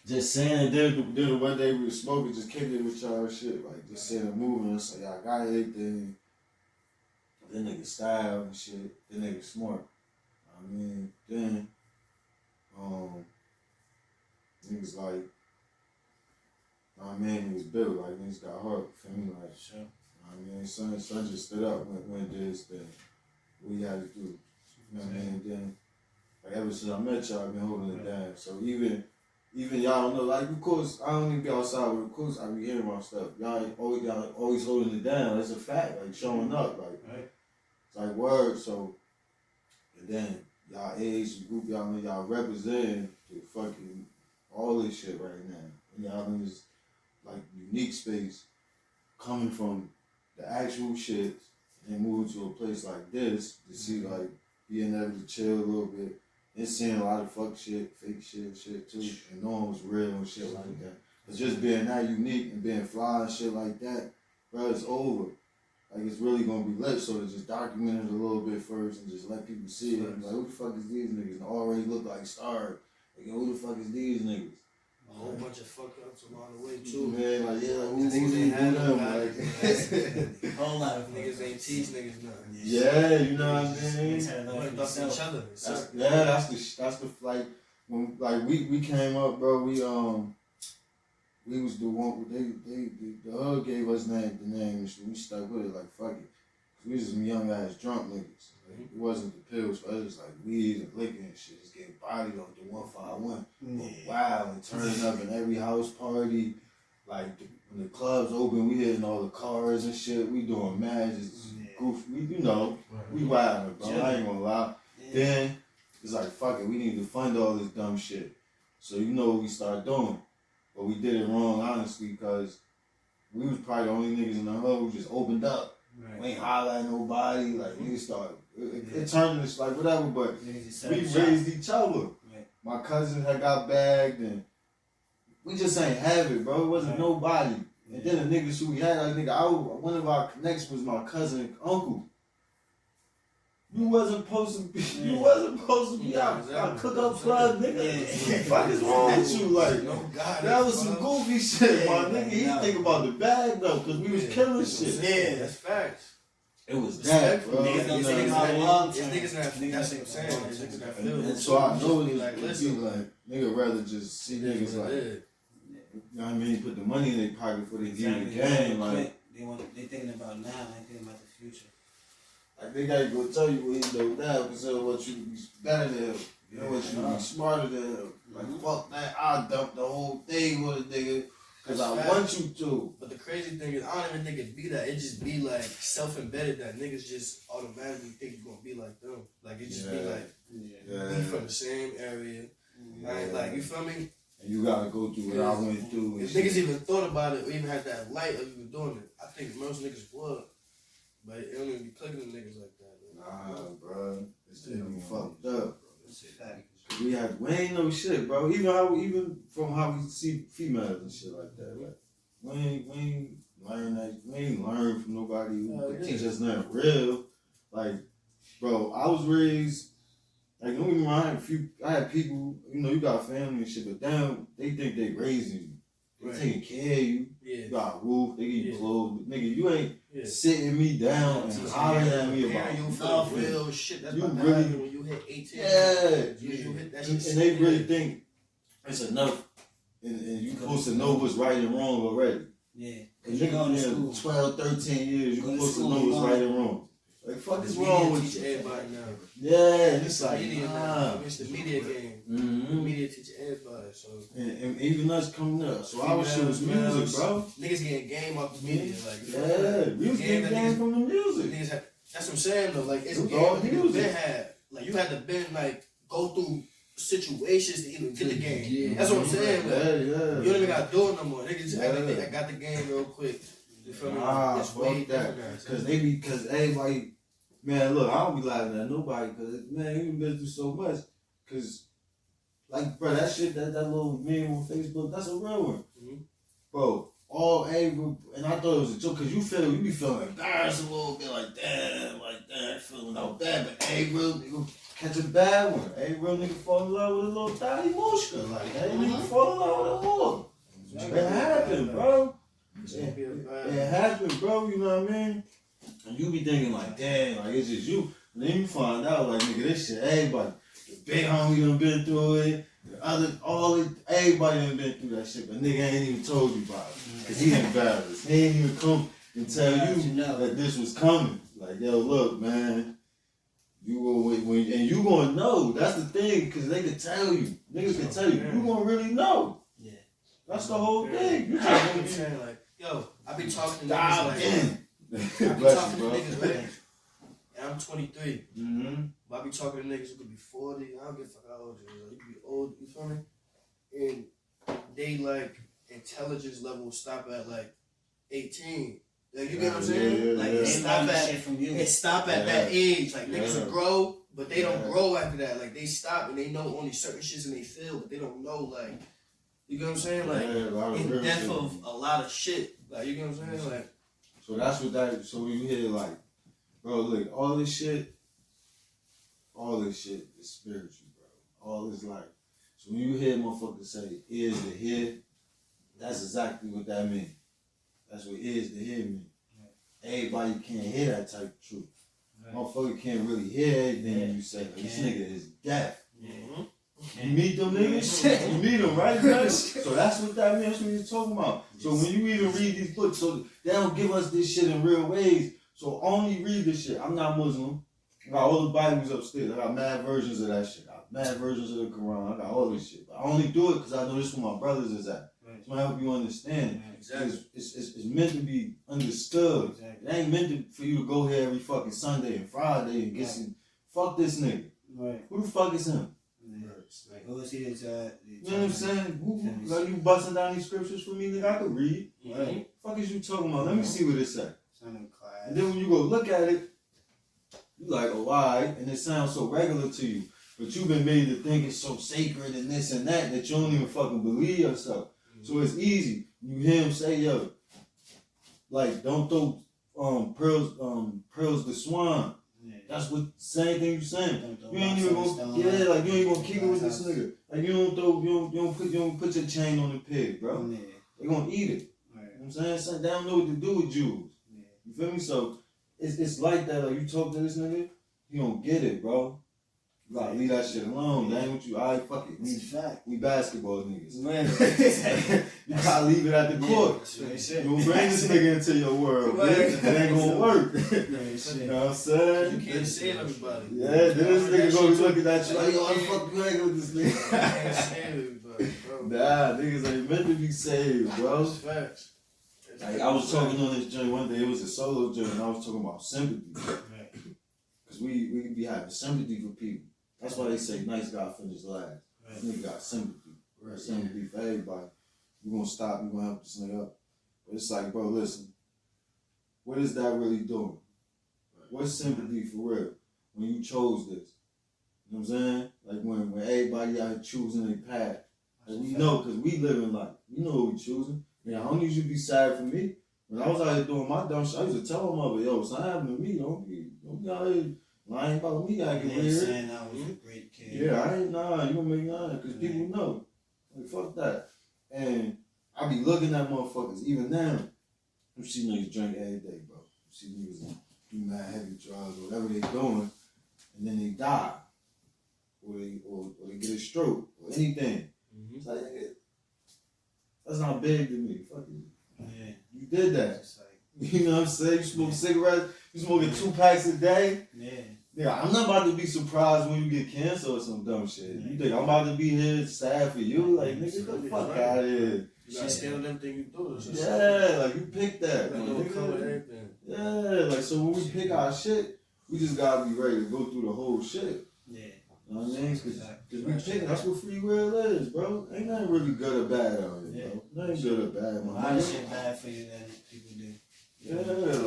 just saying, then the one day we were smoking, just kicking it with y'all shit, like just saying and moving. So y'all got everything. That nigga style and shit. That nigga smart. I mean, then niggas like, niggas built, like niggas got heart. Feel me? Like, sure. I mean, son just stood up when this thing. What he had to do. You know what I mean? Then, like ever since I met y'all, I've been holding it down. So even y'all don't know, like, of course, I don't even be outside, but of course I be hearing about stuff. Y'all always holding it down. It's a fact, like showing up, like, right. It's like word. So, and then y'all age group, y'all know y'all represent the fucking all this shit right now. And y'all in this like unique space, coming from the actual shit and moving to a place like this to see like being able to chill a little bit. And seeing a lot of fuck shit, fake shit too, and knowing what's real and shit like that. But just being that unique and being fly and shit like that, bro, it's over. Like, it's really gonna be lit, so to just document it a little bit first and just let people see it. Like, who the fuck is these niggas? And already look like stars. Like, who the fuck is these niggas? A whole bunch of fuck ups along the way too. Man, like, yeah, who them? Like, a whole lot of niggas ain't tease niggas nothing. Yeah, you know what I mean? Each other. That's the like when like we came up, bro. We was the one the hood gave us the name. We stuck with it like fuck it. We was some young ass drunk niggas. Like, it wasn't the pills for us. It was like weed and liquor and shit. Just getting bodied off the 151. Wow, and turning up in every house party. Like when the clubs open, we hitting all the cars and shit. We doing mad, just goof. We we wildin', bro. I ain't gonna lie. Then it's like fuck it. We need to fund all this dumb shit. So you know what we started doing, but we did it wrong honestly because we was probably the only niggas in the hood who just opened up. Right. We ain't holler at nobody. Like niggas started. It turned into like whatever. But we raised each other. Right. My cousin had got bagged and. We just ain't have it, bro. It wasn't nobody. And then the niggas who we had, like nigga, one of our connects was my cousin uncle. You wasn't supposed to be. You wasn't supposed to be out cook up club, nigga. What the fuck is wrong with you? Like, that was some goofy shit, my nigga. He think about the bag though, cause we was killing shit. Yeah, that's facts. It was that, bro. Niggas not that's what I'm saying. Niggas not feeling. And so I know it like, nigga rather just see niggas like. You know what I mean? Put the money in their pocket before they get the game. Like they thinking about now, they thinking about the future. Like they gotta go tell you what he know now instead of what you be better than him. You know what you be smarter than him. Like fuck that, I dumped the whole thing with a nigga because I want you to. But the crazy thing is, I don't even think it be that. It just be like self-embedded that niggas just automatically think you gonna be like them. Like it just be like we from the same area. Right? Like you feel me? You gotta go through what I went through. If niggas even thought about it or even had that light of even doing it, I think most niggas would. But it don't even be clicking to niggas like that. Nah, bro. It's be fucked up, bro. We ain't no shit, bro. Even from how we see females and shit like that. Like, we ain't learn that. We ain't learn from nobody who could teach us nothing real. Like, bro, I was raised. Like, don't get me wrong, I had people, you know, you got family and shit, but damn, they think they raising you. They taking care of you. Yeah. You got a roof. They give you clothes. Nigga, you ain't Yeah. sitting me down and hollering at me about you feel real shit. That's you about to really happen when you hit 18. yeah. You hit that And shit. they really think it's enough, and you supposed to know what's right and wrong already. Yeah. Cause you going to 12, 13 years, you supposed to know what's right and wrong. Like, fuck is wrong with teach you? everybody now. Yeah, and it's like, media now. It's the media game. The media teach everybody. So and even us coming up. So our shit was music, bro. Niggas getting game off the media. Like, yeah, we was getting game from the music. Niggas had, that's what I'm saying though. Like, it's It was game all that niggas music. been had. Like, you had to been like go through situations to even get the game. Yeah. That's what I'm saying. Like, Yeah. you don't even gotta do it no more. Niggas just act like I got the game real quick. You feel me? Nah, It's fuck way that. different. Cause everybody, man, look, I don't be laughing at nobody, cause man, you been through so much. Cause, like, bro, that shit, that little meme on Facebook, that's a real one, bro. And I thought it was a joke, cause you be feeling embarrassed a little bit, like damn, feeling all bad, but real nigga catch a bad one. Real nigga fall in love with a little Daddy Moshka, like nigga fall in love with a whore. It happened, bro. It happened, bro, you know what I mean? And you be thinking like, damn, like it's just you. And then you find out like, nigga, this shit, everybody, the big homie done been through it, everybody done been through that shit, but nigga ain't even told you about it. Cause he embarrassed. He ain't even come and tell you that this was coming. Like, yo, look, man, you and you gonna know. That's the thing, cause they can tell you. Niggas can tell you. You gonna really know. Yeah. That's the whole thing. You just gonna be saying like, yo, I be talking to dialed niggas in. I be talking to niggas, right? And I'm 23. But I be talking to niggas who could be 40. I don't give a fuck how old you are. You could be old, you feel me? And they like intelligence level stop at like 18. Like, you get what I'm saying? Like it stop at that age. Like niggas will grow, but they don't grow after that. Like they stop and they know only certain shits in they feel, but they don't know like, you get what I'm saying? Like in depth of a lot of shit. Like, you get what I'm saying? Like, so that's what that. So when you hear like, bro, look, all this shit is spiritual, bro. All this like. So when you hear motherfuckers say ears to hear, that's exactly what that means. That's what ears to hear mean. Everybody can't hear that type of truth. Motherfucker can't really hear everything you say. Like, this nigga is deaf. You meet them niggas? You meet them, right, man? So that's what that means. That's what he's talking about. So when you even read these books, so they don't give us this shit in real ways. So only read this shit. I'm not Muslim. I got all the Bibles upstairs. I got mad versions of that shit. I got mad versions of the Quran. I got all this shit. But I only do it because I know this is where my brothers is at. It's going to help you understand. Exactly. It's meant to be understood. Exactly. It ain't meant for you to go here every fucking Sunday and Friday and get some. Fuck this nigga. Right. Who the fuck is him? Like, who is he? You know what I'm saying? Like, you busting down these scriptures for me, nigga? I could read. Right. Fuck is you talking about? Let me see what it say. And then when you go look at it, you like, oh, alright, and it sounds so regular to you. But you've been made to think it's so sacred and this and that you don't even fucking believe yourself. So it's easy. You hear him say, yo, like, don't throw pearls to swine. That's what same thing you saying. You ain't even gonna you ain't gonna kick it with this nigga. Like you don't put your chain on the pig, bro. They gonna eat it. You know what I'm saying? So they don't know what to do with Jews. You feel me? So it's like that. Like you talk to this nigga, he don't get it, bro. You gotta leave that shit alone. That ain't what you. Alright, fuck it. We basketball niggas. You gotta leave it at the court. You don't bring this nigga into your world. It ain't gonna work. You know what I'm saying? You can't save everybody. Yeah, then this nigga gonna be looking at you like, yo, what the fuck you hanging with this nigga? You can't save everybody, bro. Nah, niggas ain't meant to be saved, bro. Facts. Like, I was talking on this joint one day. It was a solo joint, and I was talking about sympathy. Because we be having sympathy for people. That's why they say nice guy finish last. Nigga got sympathy. Sympathy for everybody. You gonna stop, you gonna help this nigga up. But it's like, bro, listen. What is that really doing? What's sympathy for real? When you chose this. You know what I'm saying? Like when everybody out here choosing their path. Like we know, because we live in life. We know what we choosing. Yeah, I don't usually be sad for me. When I was out here doing my dumb shit, I used to tell my mother, yo, it's not happening to me. Don't be out here lying about me acting weird. Saying I was a great kid. Yeah, I ain't, you gonna make because people know. Like, fuck that. And I be looking at motherfuckers, even now. You see niggas drink every day, bro. You see niggas do mad heavy drugs, whatever they doing, and then they die. Or they get a stroke, or anything. Mm-hmm. It's like, that's not big to me. Fuck you. Yeah. You did that. You know what I'm saying? You smoke cigarettes, you smoking 2 packs a day. Yeah, I'm not about to be surprised when you get cancer or some dumb shit. You think I'm about to be here sad for you? Like, nigga, get the fuck out of here. You gotta stand on everything you do. Yeah, like, you pick that. Everything. Yeah, like, so when we pick our shit, we just gotta be ready to go through the whole shit. Yeah. You know what I mean? Cause we picking, that's what free will is, bro. Ain't nothing really good or bad out here, bro. Nothing good or bad, man. A lot of shit bad for you that people do. Yeah,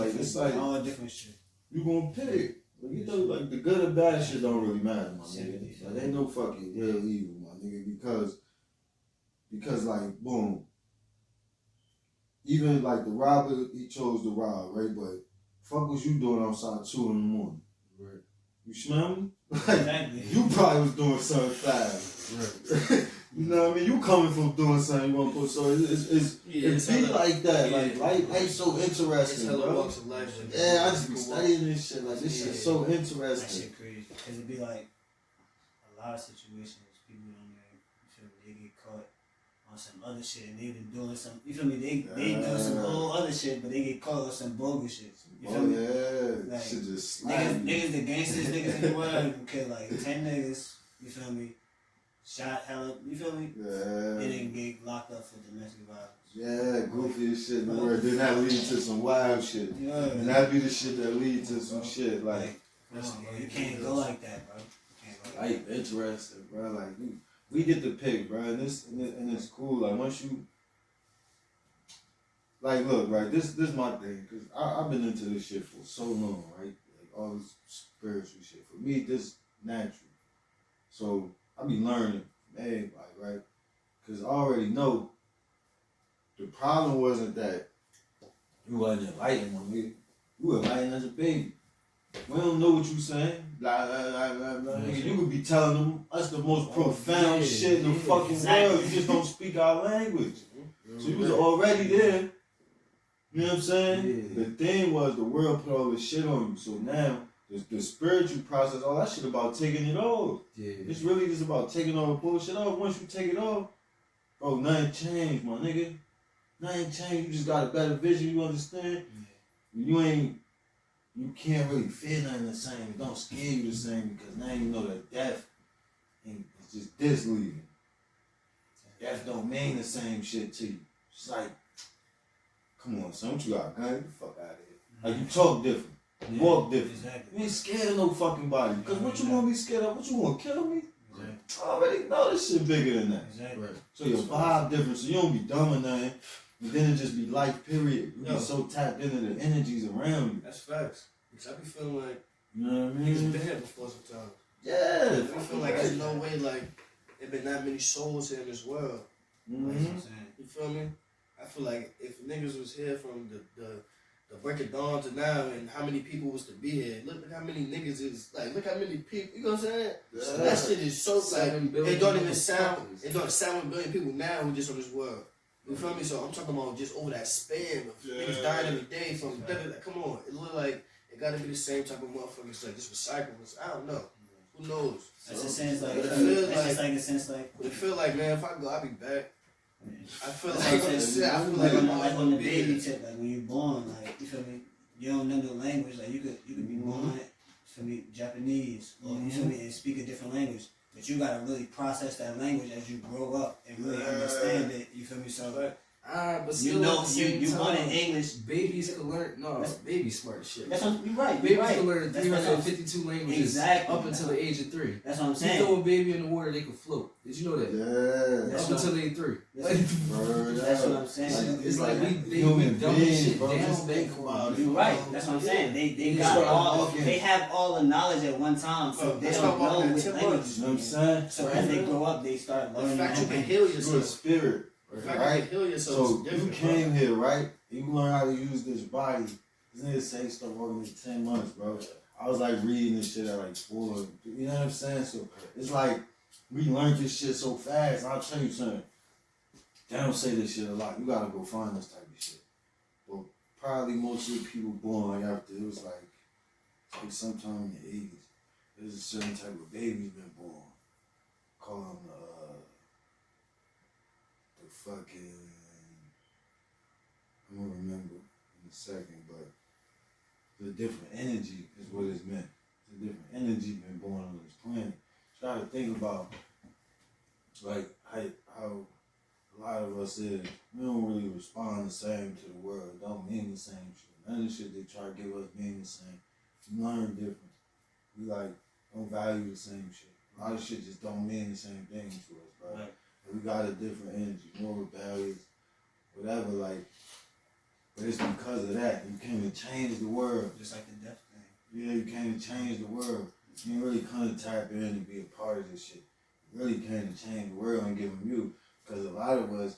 like, it's like, all different shit. You gonna pick. Like, you know, like, the good or bad shit don't really matter, my nigga. Like, ain't no fucking real evil, my nigga, because like, boom. Even like the robber, he chose to rob, right? But fuck was you doing outside 2 in the morning? Right. You smell me? Exactly. You probably was doing something fast. Right. You know what I mean? You coming from doing something you want to put, so it be like that. Yeah. Like, life's so interesting, bro. Walks of life. Yeah, I just be studying this shit. Like, this shit's so interesting. That shit crazy. Because it be like a lot of situations, people on there, you feel me, they get caught on some other shit and they been doing some, you feel me, they doing some whole other shit, but they get caught on some bogus shit. You feel me? Yeah. Like, shit just niggas, the gangsters niggas in the world, kill like 10 niggas, you feel me? Shot hella, you feel me? Yeah. They didn't get locked up for domestic violence. Yeah, goofy as shit in the world. Then that lead to some wild shit. Yeah. And that be the shit that lead to some shit like bro, you can't go like that, bro. Like, interesting, bro. Like, we get to pick, bro. And it's cool. Like, once you, like, look, right. This my thing, cause I've been into this shit for so long, right? Like, all this spiritual shit. For me, this natural. So I be learning from everybody, right? Cause I already know the problem wasn't that you wasn't enlightened when you were enlightened as a baby. We don't know what you saying. Blah, blah, blah, blah, blah. You could be telling us the most profound shit in the fucking world. You just don't speak our language. So you was already there. You know what I'm saying? Yeah. The thing was the world put all this shit on you. So now the spiritual process, all that shit about taking it off. Yeah. It's really just about taking all the bullshit off. Once you take it off, bro, nothing changed, my nigga. Nothing changed. You just got a better vision. You understand? Yeah. You can't really feel nothing the same. It don't scare you the same because now you know that death is just this leaving. Death don't mean the same shit to you. It's like, come on, son, what you got, gun? Get the fuck out of here. Like, you talk different. You walk different. Exactly. You ain't scared of no fucking body. Because what you want to be scared of? What you want to kill me? Exactly. I already know this shit bigger than that. Exactly. Right. So your vibe different, so you don't be dumb or nothing. But then it just be life, period. You be so tapped into the energies around you. That's facts. Because I be feeling like, you know what I mean? Niggas been here before sometimes. Yeah. I feel like there's no way, like, there been that many souls here in this world. Mm-hmm. You feel me? I feel like if niggas was here from the break of dawn to now and how many people was to be here, look how many niggas is, like, look how many people, you know what I'm saying? Yeah. So that shit is so, like, it don't even sound, it don't sound 1 billion people now who just on this world. You feel me? So I'm talking about just over that span of niggas dying every day from, like, come on, it look like it gotta be the same type of motherfuckers, like, just recycling. I don't know. Who knows? That's a sense like, but it feel like, man, if I go, I'll be back. I feel like I'm on the baby tip, like when you're born, like, you feel me? You don't know the language, like you could be born, you feel me, Japanese, or you feel me, and speak a different language. But you gotta really process that language as you grow up and really understand it, you feel me? So but you know, you born in English. Babies can learn. No, that's baby smart shit. That's what you're right. Babies can learn 352 languages up until the age of 3. That's what I'm saying. You throw a baby in the water, they can float. Did you know that? Yeah. Up until they 3. That's what I'm saying. It's like we dumbing shit down. You're right. That's what I'm saying. They got all. They have all the knowledge at one time, so they don't know which language. You know what I'm saying? So as they grow up, they start learning. The fact you can heal yourself. You're a spirit. Right? So you came here, right? You learn how to use this body. This nigga say stuff working in 10 months, bro. I was like reading this shit at like 4. You know what I'm saying? So it's like we learned this shit so fast. I'll tell you something. They don't say this shit a lot. You gotta go find this type of shit. But probably most of the people born like after, it was like sometime in the 80s. There's a certain type of baby's been born. Call them the fucking, I'm gonna remember in a second, but the different energy is what it's meant. The different energy been born on this planet. Try to think about like how a lot of us is, we don't really respond the same to the world. It don't mean the same shit. None of the shit they try to give us mean the same. We learn different. We like don't value the same shit. A lot of shit just don't mean the same thing to us, right? We got a different energy, more rebellious, whatever, like, but it's because of that. You came to change the world. Just like the death thing. Yeah, you came to change the world. You ain't really come to tap in and be a part of this shit. You really came to change the world and give them you. Because a lot of us,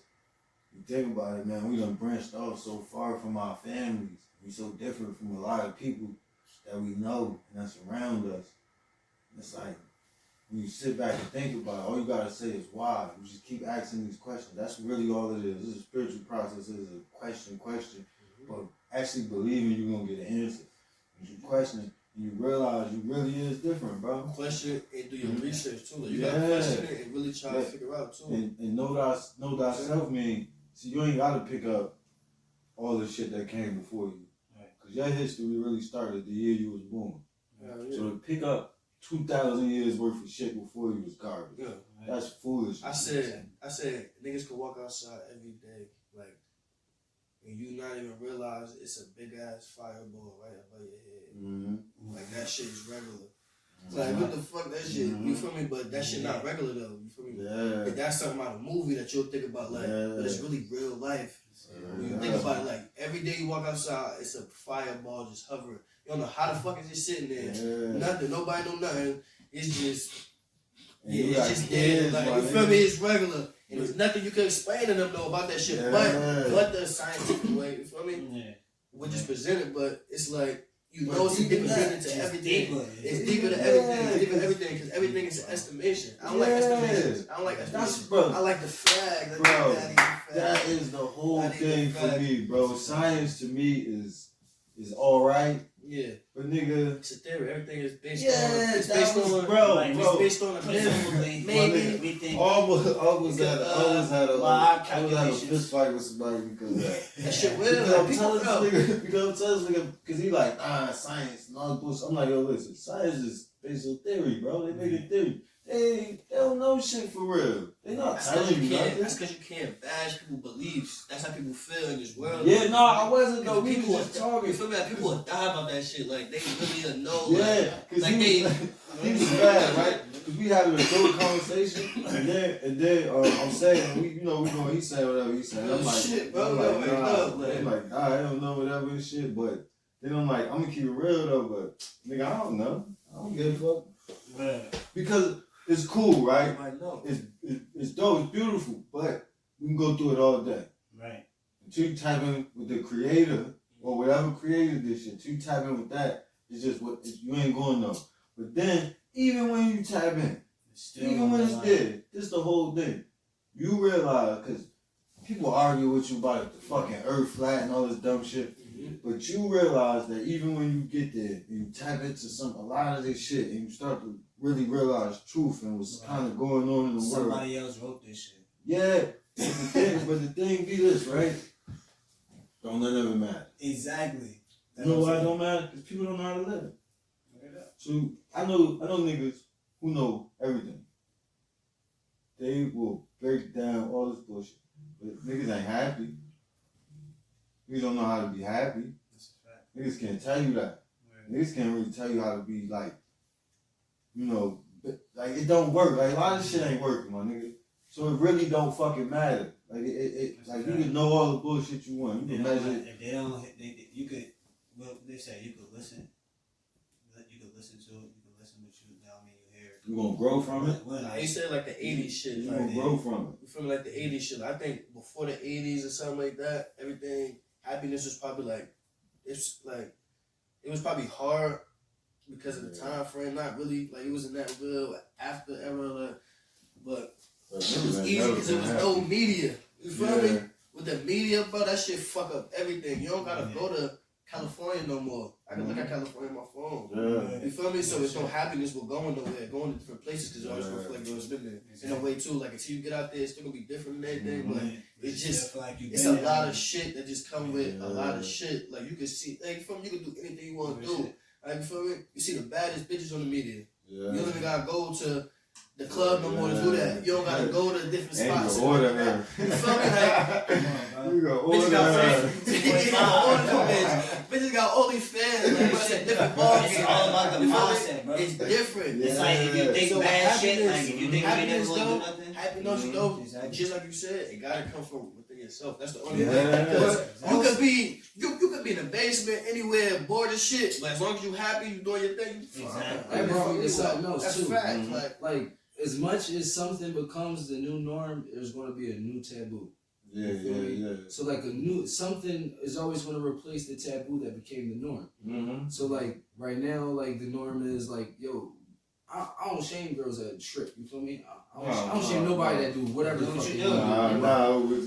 you think about it, man, we done branched off so far from our families. We so different from a lot of people that we know and that's around us. It's like, when you sit back and think about it, all you gotta say is why. You just keep asking these questions. That's really all it is. This is a spiritual process. It is a question, but actually believing you're gonna get an answer. When you question, you realize you really is different, bro. Question and do your research too. Like, you gotta question it and really try to figure out too. And know thyself mean, see, you ain't gotta pick up all the shit that came before you. Because your history really started the year you was born. So to pick up 2,000 years worth of shit before you was garbage. Yeah, that's foolish. I said, niggas can walk outside every day, like, and you not even realize it's a big ass fireball right above your head. Mm-hmm. Like that shit is regular. Like what the fuck that shit? You feel me? But that shit not regular though. You feel me? Yeah. Like, that's something out of a movie that you'll think about, like, but it's really real life. When you think about it, like every day you walk outside, it's a fireball just hovering. You don't know how the fuck is it sitting there. Nothing. Nobody know nothing. It's just, it's just there. Like, you feel me? It's regular. And there's nothing you can explain to them though about that shit. But the scientific way, you feel me? Which is presented, but it's like, you know, it's a deeper meaning to everything. It's deeper to everything. It's deeper to everything because everything is an estimation. I don't like estimations. I don't like estimations. Bro, I like the flag. Bro, that is the whole thing for me, bro. Science to me is alright. Yeah. But nigga, it's a theory. Everything is based on. It's based on, bro. It's based on a maybe we think. Always had a fist fight with somebody because of that. That shit will. Because I'm telling this nigga, because he like, science and all this bullshit. I'm like, yo, listen, science is based on theory, bro. They make a theory. They don't know shit for real. They not telling you nothing. That's because you can't bash people's beliefs. That's how people feel in this world. Yeah, no, I wasn't though. People are talking. You feel me? Like, people will die about that shit. Like, they really know. Yeah, because he was bad, right? Because we had a good conversation, and then I'm saying, we going. He saying whatever he saying. I'm like, shit, bro. I'm like, I don't know whatever and shit, but then I'm like, I'm gonna keep it real though, but nigga, I don't know. I don't give a fuck. Man. Because it's cool, right? It's dope, it's beautiful, but we can go through it all day. Right. Until you tap in with the creator or whatever created this shit, until you tap in with that, it's just you ain't going no. But then, even when you tap in, even when it's there, this is the whole thing. You realize, because people argue with you about the fucking earth flat and all this dumb shit, but you realize that even when you get there, and you tap into a lot of this shit, and you start to really realize truth and what's kind of going on in the world. Somebody else wrote this shit. Yeah, but the thing be this, right? Don't let it matter. Exactly. You know why it don't matter? Because people don't know how to live. So I know niggas who know everything. They will break down all this bullshit. But niggas ain't happy. Niggas don't know how to be happy. Niggas can't tell you that. Niggas can't really tell you how to be like, like it don't work. Like a lot of shit ain't working, my nigga. So it really don't fucking matter. Like like you can know all the bullshit you want. You can measure. If they don't, you could. Well, they say you could listen. You could listen to it. You could listen, but you hear it. You gonna grow from it. They said like the '80s shit. You gonna grow from it. You feel me? Like the '80s shit. I think before the '80s or something like that, everything happiness was probably like it was probably hard. Because of the time frame, not really, like, it wasn't that real after era, but it was easy because there was no media. You feel me? With the media, bro, that shit fuck up everything. You don't gotta go to California no more. I can look at California on my phone. You feel me? So there's no happiness with going nowhere, going to different places because you always reflect what's been there. In a way too, like until you get out there, it's still gonna be different and everything. But it's just it's a lot of shit that just come with a lot of shit. Like you can see, like you feel me? You can do anything you want to do. Like you feel me? You see the baddest bitches on the media. You don't even gotta go to the club no more to do that. You don't gotta go to different spots. You order her. You feel me? Like, you gonna order her. Bitches got OnlyFans. Like, it's a different ball game. It's all about the mindset, bro. It's different. It's like if you think bad shit, like if you think you ain't gonna do nothing. Happiness, though, just like you said, it gotta come from within yourself. That's the only way. Because you could be in the basement anywhere, bored as shit. But as long as you happy, you doing your thing. Exactly. Bro, it's something else that's too. Fact. Like as much as something becomes the new norm, there's going to be a new taboo. Yeah. So like something is always going to replace the taboo that became the norm. So like right now, like the norm is like, yo, I don't shame girls that trip. You feel me? I don't shame nobody that do whatever the fuck you do.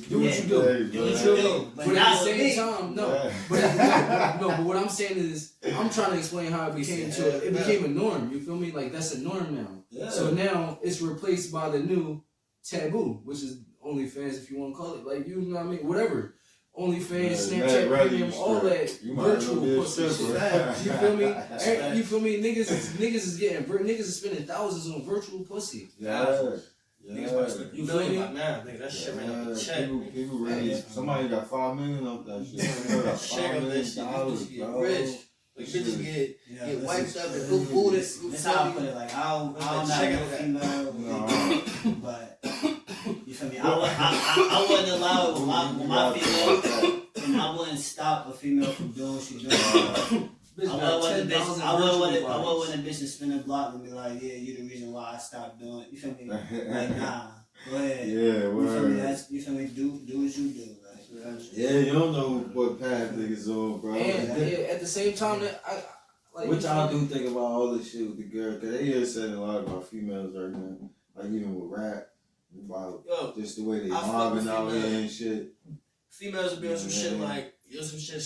Do what you do. But at the same time, no. But what I'm saying is, I'm trying to explain how it became became a norm. You feel me? Like that's a norm now. So now it's replaced by the new taboo, which is OnlyFans, if you want to call it. Like, you know what I mean? Whatever. OnlyFans, Snapchat Premium, all that virtual pussy shit. You feel me? You feel me? Niggas is spending thousands on virtual pussy. Niggas might spend $1 million by now. Nigga, that shit ran up the check. People really, somebody got $5 million off that shit. $5 million, bitches get rich. Like bitches get wiped up and booted. That's how I put it. Like I don't know female, but you feel me? I wouldn't allow it with my female, and I wouldn't stop a female from doing what she's doing. I wouldn't want a bitch to spin a block and be like, yeah, you the reason why I stopped doing it. You feel me? Like, nah, go ahead. Yeah, word. You feel me? Do what you do. Yeah, you don't know what path niggas on, bro. And at the same time, that what y'all do think about all this shit with the girl? Cause they hear saying a lot about females right now, like even with rap, about just the way they mobbing out here and shit. Females will be on some shit like some shit.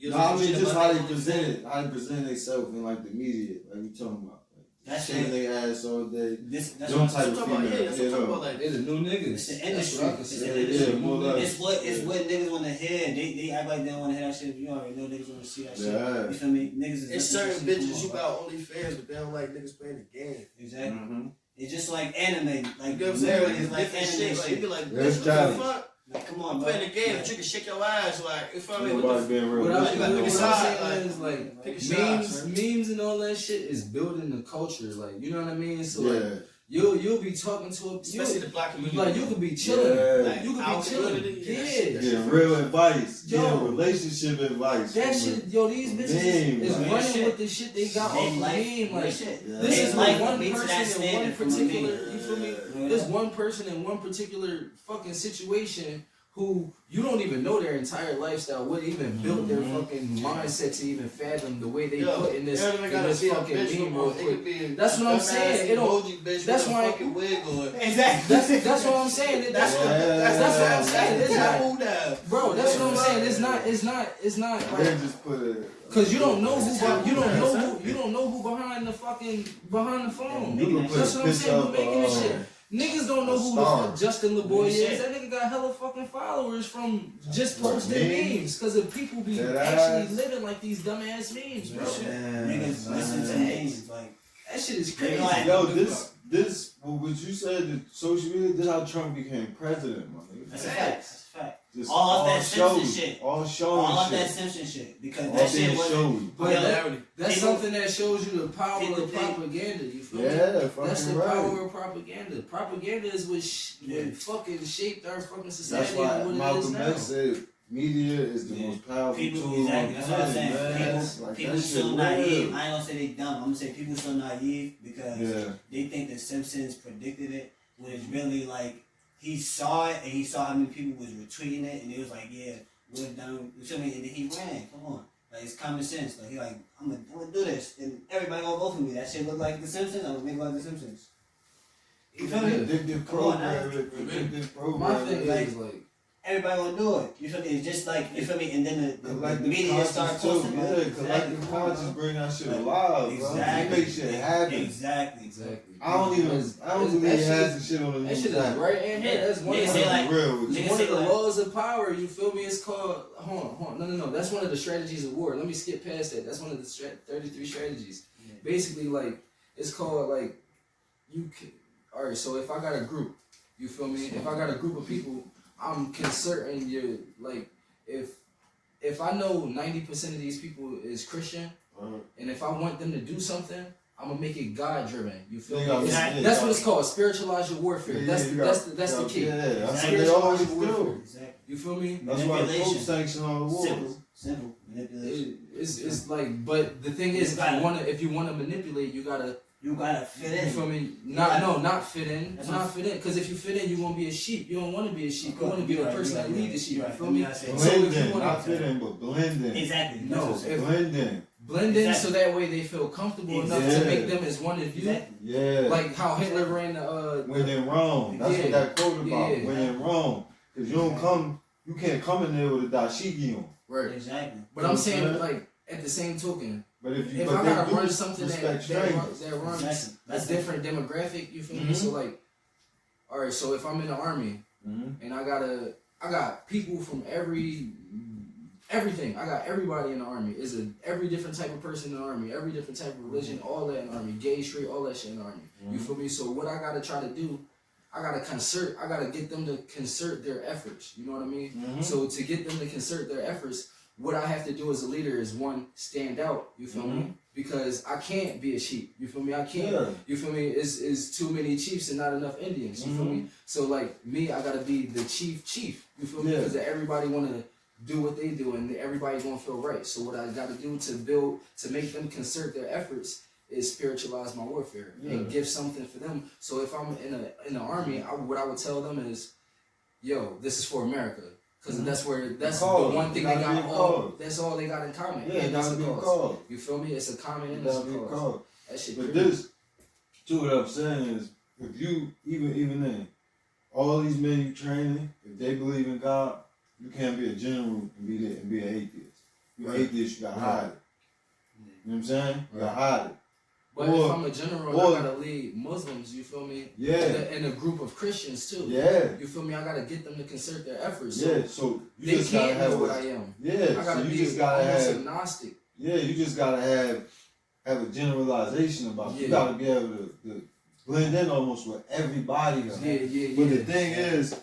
No, I mean just how they present themselves in like the media, like you talking about. That's shaking their ass all day. That's what type of female. That's what I'm talking about. Like, they're the new niggas. It's the industry. It's what niggas want to hear. They act like they don't want to hear that shit. You already know niggas want to see that shit. You feel me? Niggas is. It's certain bitches you got OnlyFans, but they don't like niggas playing the game. Exactly. It's just like anime. Like, you know what I'm saying? It's like anime. Shit. Like, you be like, bitch, what the fuck? Like, come on, I'm playing the game, but you can shake your ass. Like, you feel me? What I'm saying is like memes and all that shit is building the culture. Like, you know what I mean? So like, you'll be talking to especially the black community. Like you could be chilling. Like, you could be chilling. Yeah, real advice. Relationship advice. That shit, these bitches is running with the shit they got off the game. Like, this is like one person in one particular. You feel me? There's one person in one particular fucking situation who you don't even know their entire lifestyle, what even built their fucking mindset to even fathom the way they put in this fucking meme real quick. That's what I'm saying. It don't. That's why. Exactly. That's what I'm saying. That's what I'm saying. It's not, bro. That's what I'm saying. It's not like. Cause you don't know who who behind the phone. That's what I'm saying. Who making this shit? Niggas don't know who the fuck Justin LeBoy is. That nigga got hella fucking followers from just posting memes. Cause the people be actually living like these dumbass memes, bro. Niggas listen to memes. Like, that shit is crazy. Yo, this what you said, the social media, this how Trump became president, my nigga. That's a fact. Just all of that Simpson shit. All of that Simpson shit. Because that shit was. That's something that shows you the power of propaganda. You feel me? That's the power of propaganda. Propaganda is what fucking shaped our fucking society. That's why Malcolm X said media is the most powerful tool. Exactly. That's what I'm saying. People so naive. I ain't gonna say they dumb. I'm gonna say people so naive because they think the Simpsons predicted it, when it's really like. He saw it and he saw how many people was retweeting it and it was like, yeah, we're done. You feel me? And then he ran. Come on. Like, it's common sense. Like, he like, I'm gonna do this. And everybody gonna vote for me. That shit look like The Simpsons. I'm gonna make it like The Simpsons. You feel me? Addictive Come on now. program. My thing Like- is like, Everybody gonna do it. You feel me? It's just like, you feel me? And then the Collective media start conscious too. posting Yeah, it. collective conscious bring that shit alive, bro. Exactly. You make shit happen. Exactly. I don't believe he has the shit on the that news. shit is right in here. That's one Niggas of say the like- real with you. niggas one say of the like- laws of power, you feel me? It's called, hold on. No. That's one of the strategies of war. Let me skip past that. That's one of the 33 strategies. Basically, like, it's called, like, alright, so if I got a group, you feel me? If I got a group of people, I'm concerning your, like, if I know 90% of these people is Christian, and if I want them to do something, I'm gonna make it God driven. You feel me? That's what it's called. Spiritualize your warfare. That's the key. Yeah, that's what they Spiritualize always your warfare. do. Exactly. You feel me? That's why the Pope Manipulation. sanction all the wars. Simple. Manipulation. It's like, but the thing is, if you wanna manipulate, you gotta fit You in. feel me? Not fit in. Not fit in. Because if you fit in, you won't be a sheep. You don't want to be a sheep. You want to be the person that lead the sheep. You feel me? Blend in, not fit in, but blend in. Exactly. No, Blend in. blend in so that way they feel comfortable enough to make them as one of you. Exactly. Yeah. Like how Hitler ran when in Rome. That's what that quote about. Yeah. When in Rome. Because you can't come in there with a dashiki on. Right. Exactly. But I'm saying, like, at the same token, But if I gotta run something that runs Exactly. a different demographic, you feel me? So like, all right, so if I'm in the army and I got people from everything. I got everybody in the army. Every different type of person in the army, every different type of religion, all that in the army, gay, straight, all that shit in the army. You feel me? So what I gotta try to do, I gotta get them to concert their efforts. You know what I mean? So to get them to concert their efforts, what I have to do as a leader is one, stand out, you feel me? Because I can't be a sheep, you feel me? I can't, you feel me? It's too many chiefs and not enough Indians, you feel me? So like me, I gotta be the chief, you feel me? Because everybody wanna do what they do and everybody gonna feel right. So what I gotta do to make them concert their efforts is spiritualize my warfare and give something for them. So if I'm in the army, what I would tell them is, yo, this is for America. Because that's the one thing they got that's all they got in common. Yeah, and that's gotta a be a cause. cause. You feel me? It's a common and Gotta it's a be a cause. cause. That shit But crazy. this, too, what I'm saying is, if you, even then, all these men you training, if they believe in God, you can't be a general and be an atheist. You're an atheist, you gotta hide it. You know what I'm saying? You gotta hide it. But if I'm a general, I gotta lead Muslims, you feel me? Yeah. And a group of Christians too. Yeah. You feel me? I gotta get them to concert their efforts. Yeah, So so you they just gotta can't have know what I am. Yeah, I gotta so you be just gotta almost have agnostic. Yeah, you just gotta have a generalization about it. You gotta be able to blend in almost with everybody. Yeah. But the thing is,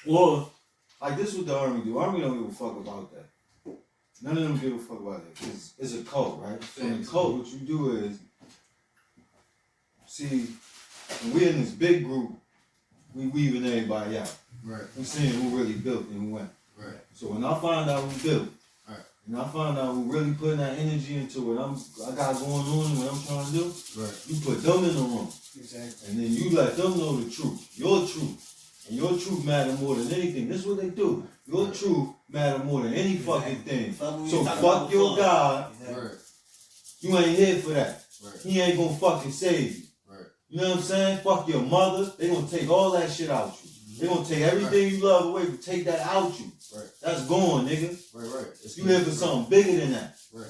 well, like this is what the army do. Army don't give a fuck about that. None of them give a fuck about that. It's a cult, right? So in the cult, what you do is, see, when we're in this big group, we weaving everybody out. Right. We seeing who really built and who went. Right. So when I find out who built, right, and I find out who really putting that energy into what I got going on and what I'm trying to do, right, you put them in the room. Exactly. And then you let them know the truth. Your truth. And your truth matter more than anything. This is what they do. Your truth matter more than any fucking thing. So fuck your God. right. You ain't here for that. Right. He ain't gonna fucking save you. Right. You know what I'm saying? Fuck your mother. They gonna take all that shit out you. They gonna take everything you love away, but take that out you. Right. That's gone, nigga. Right. You here for something bigger than that. Right.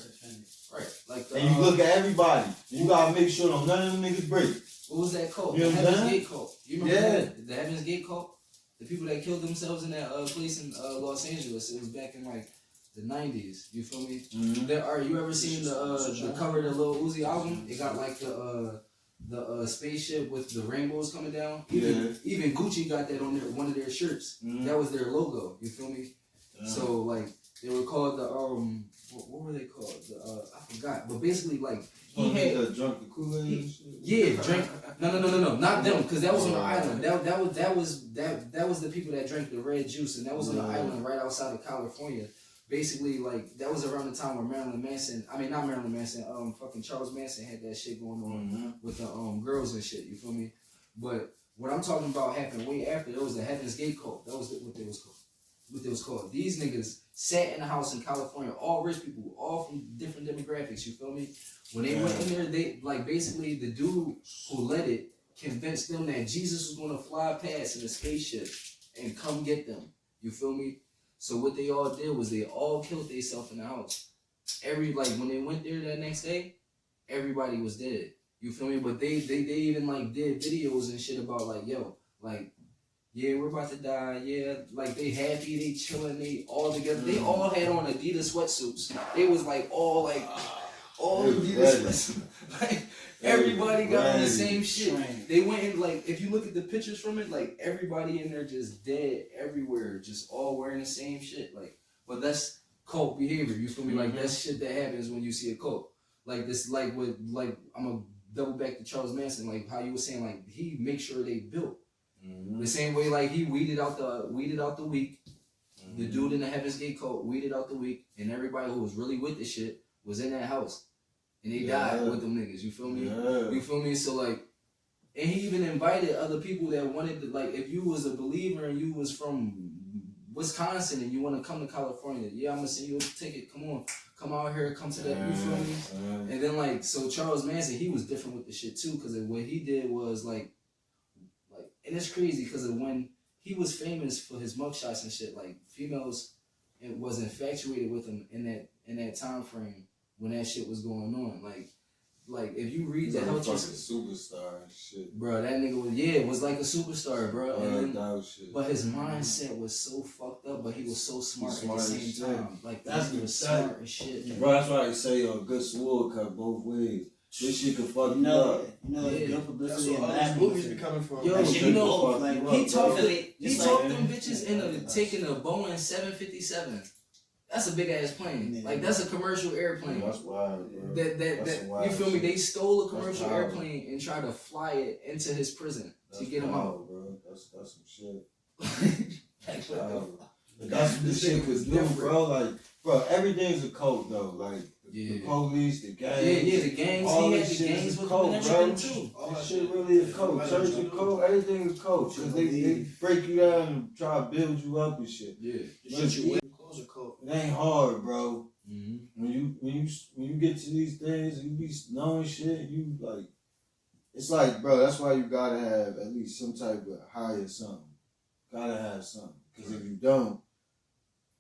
Like And you look at everybody. And you gotta make sure don't none of them niggas break. What was that cult? You know The what I'm Heaven's saying? Gate cult. You remember the Heaven's Gate cult? The people that killed themselves in that place in Los Angeles. It was back in like the 90s. You feel me? You ever seen the cover of the Lil Uzi album? It got like the spaceship with the rainbows coming down. Even Gucci got that on one of their shirts. That was their logo. You feel me? So like they were called the what were they called? I forgot. But basically like he had drunk the Kool-Aid. drink. No, not them, because that was on the island. That was the people that drank the red juice, and that was on the island right outside of California. Basically, like that was around the time where fucking Charles Manson had that shit going on with the girls and shit. You feel me? But what I'm talking about happened way after. It was the Heaven's Gate cult. That was what it was called. What it was called. These niggas sat in a house in California, all rich people, all from different demographics. You feel me? When they went in there, they like basically the dude who led it convinced them that Jesus was gonna fly past in a spaceship and come get them. You feel me? So what they all did was they all killed themselves in the house. When they went there that next day, everybody was dead. You feel me? But they even like did videos and shit about like, yo, like, yeah, we're about to die. Yeah, like they happy, they chilling, they all together. They all had on Adidas sweatsuits. They was like all Adidas sweatsuits. Like everybody got on the same shit. They went in like, if you look at the pictures from it, like everybody in there just dead everywhere, just all wearing the same shit. Like, but that's cult behavior. You feel me? Like that's shit that happens when you see a cult. Like this, like with like I'm gonna double back to Charles Manson. Like how you were saying, like he makes sure they built. The same way, like he weeded out the weak. The dude in the Heaven's Gate cult weeded out the weak, and everybody who was really with the shit was in that house, and they died with them niggas. You feel me? You feel me? So like, and he even invited other people that wanted to, like, if you was a believer and you was from Wisconsin and you want to come to California, yeah, I'm gonna send you a ticket. Come on, come out here, come to that. You feel me? And then like, so Charles Manson, he was different with the shit too, because what he did was like. And it's crazy because when he was famous for his mugshots and shit, like females was infatuated with him in that time frame when that shit was going on. Like if you read the Hell superstar and shit, bro, that nigga was like a superstar, bro. But his mindset was so fucked up, but he was so smart at the same time. Like he was smart as shit, bro. That's why they say a good sword cut both ways. This shit can fuck you up. Good publicity and bad movies be coming from. Yo, you know, he talked them bitches into taking a Boeing 757. That's a big ass plane. Like that's a commercial airplane. That's wild, bro. That you feel me? They stole a commercial airplane and tried to fly it into his prison to get him out, bro. That's some shit. That's what this shit could do, bro. Like, bro, everything's a cult though. Like. The police, the gangs. The gangs. All he this had shit the gangs is with cult, him bro. and too. This shit really is cult. Church is cult. Everything is cult. Because they break you down and try to build you up and shit. Yeah. It ain't hard, bro. When you get to these things and you be knowing shit, you like, it's like, bro, that's why you gotta have at least some type of higher something. Gotta have something. Because if you don't,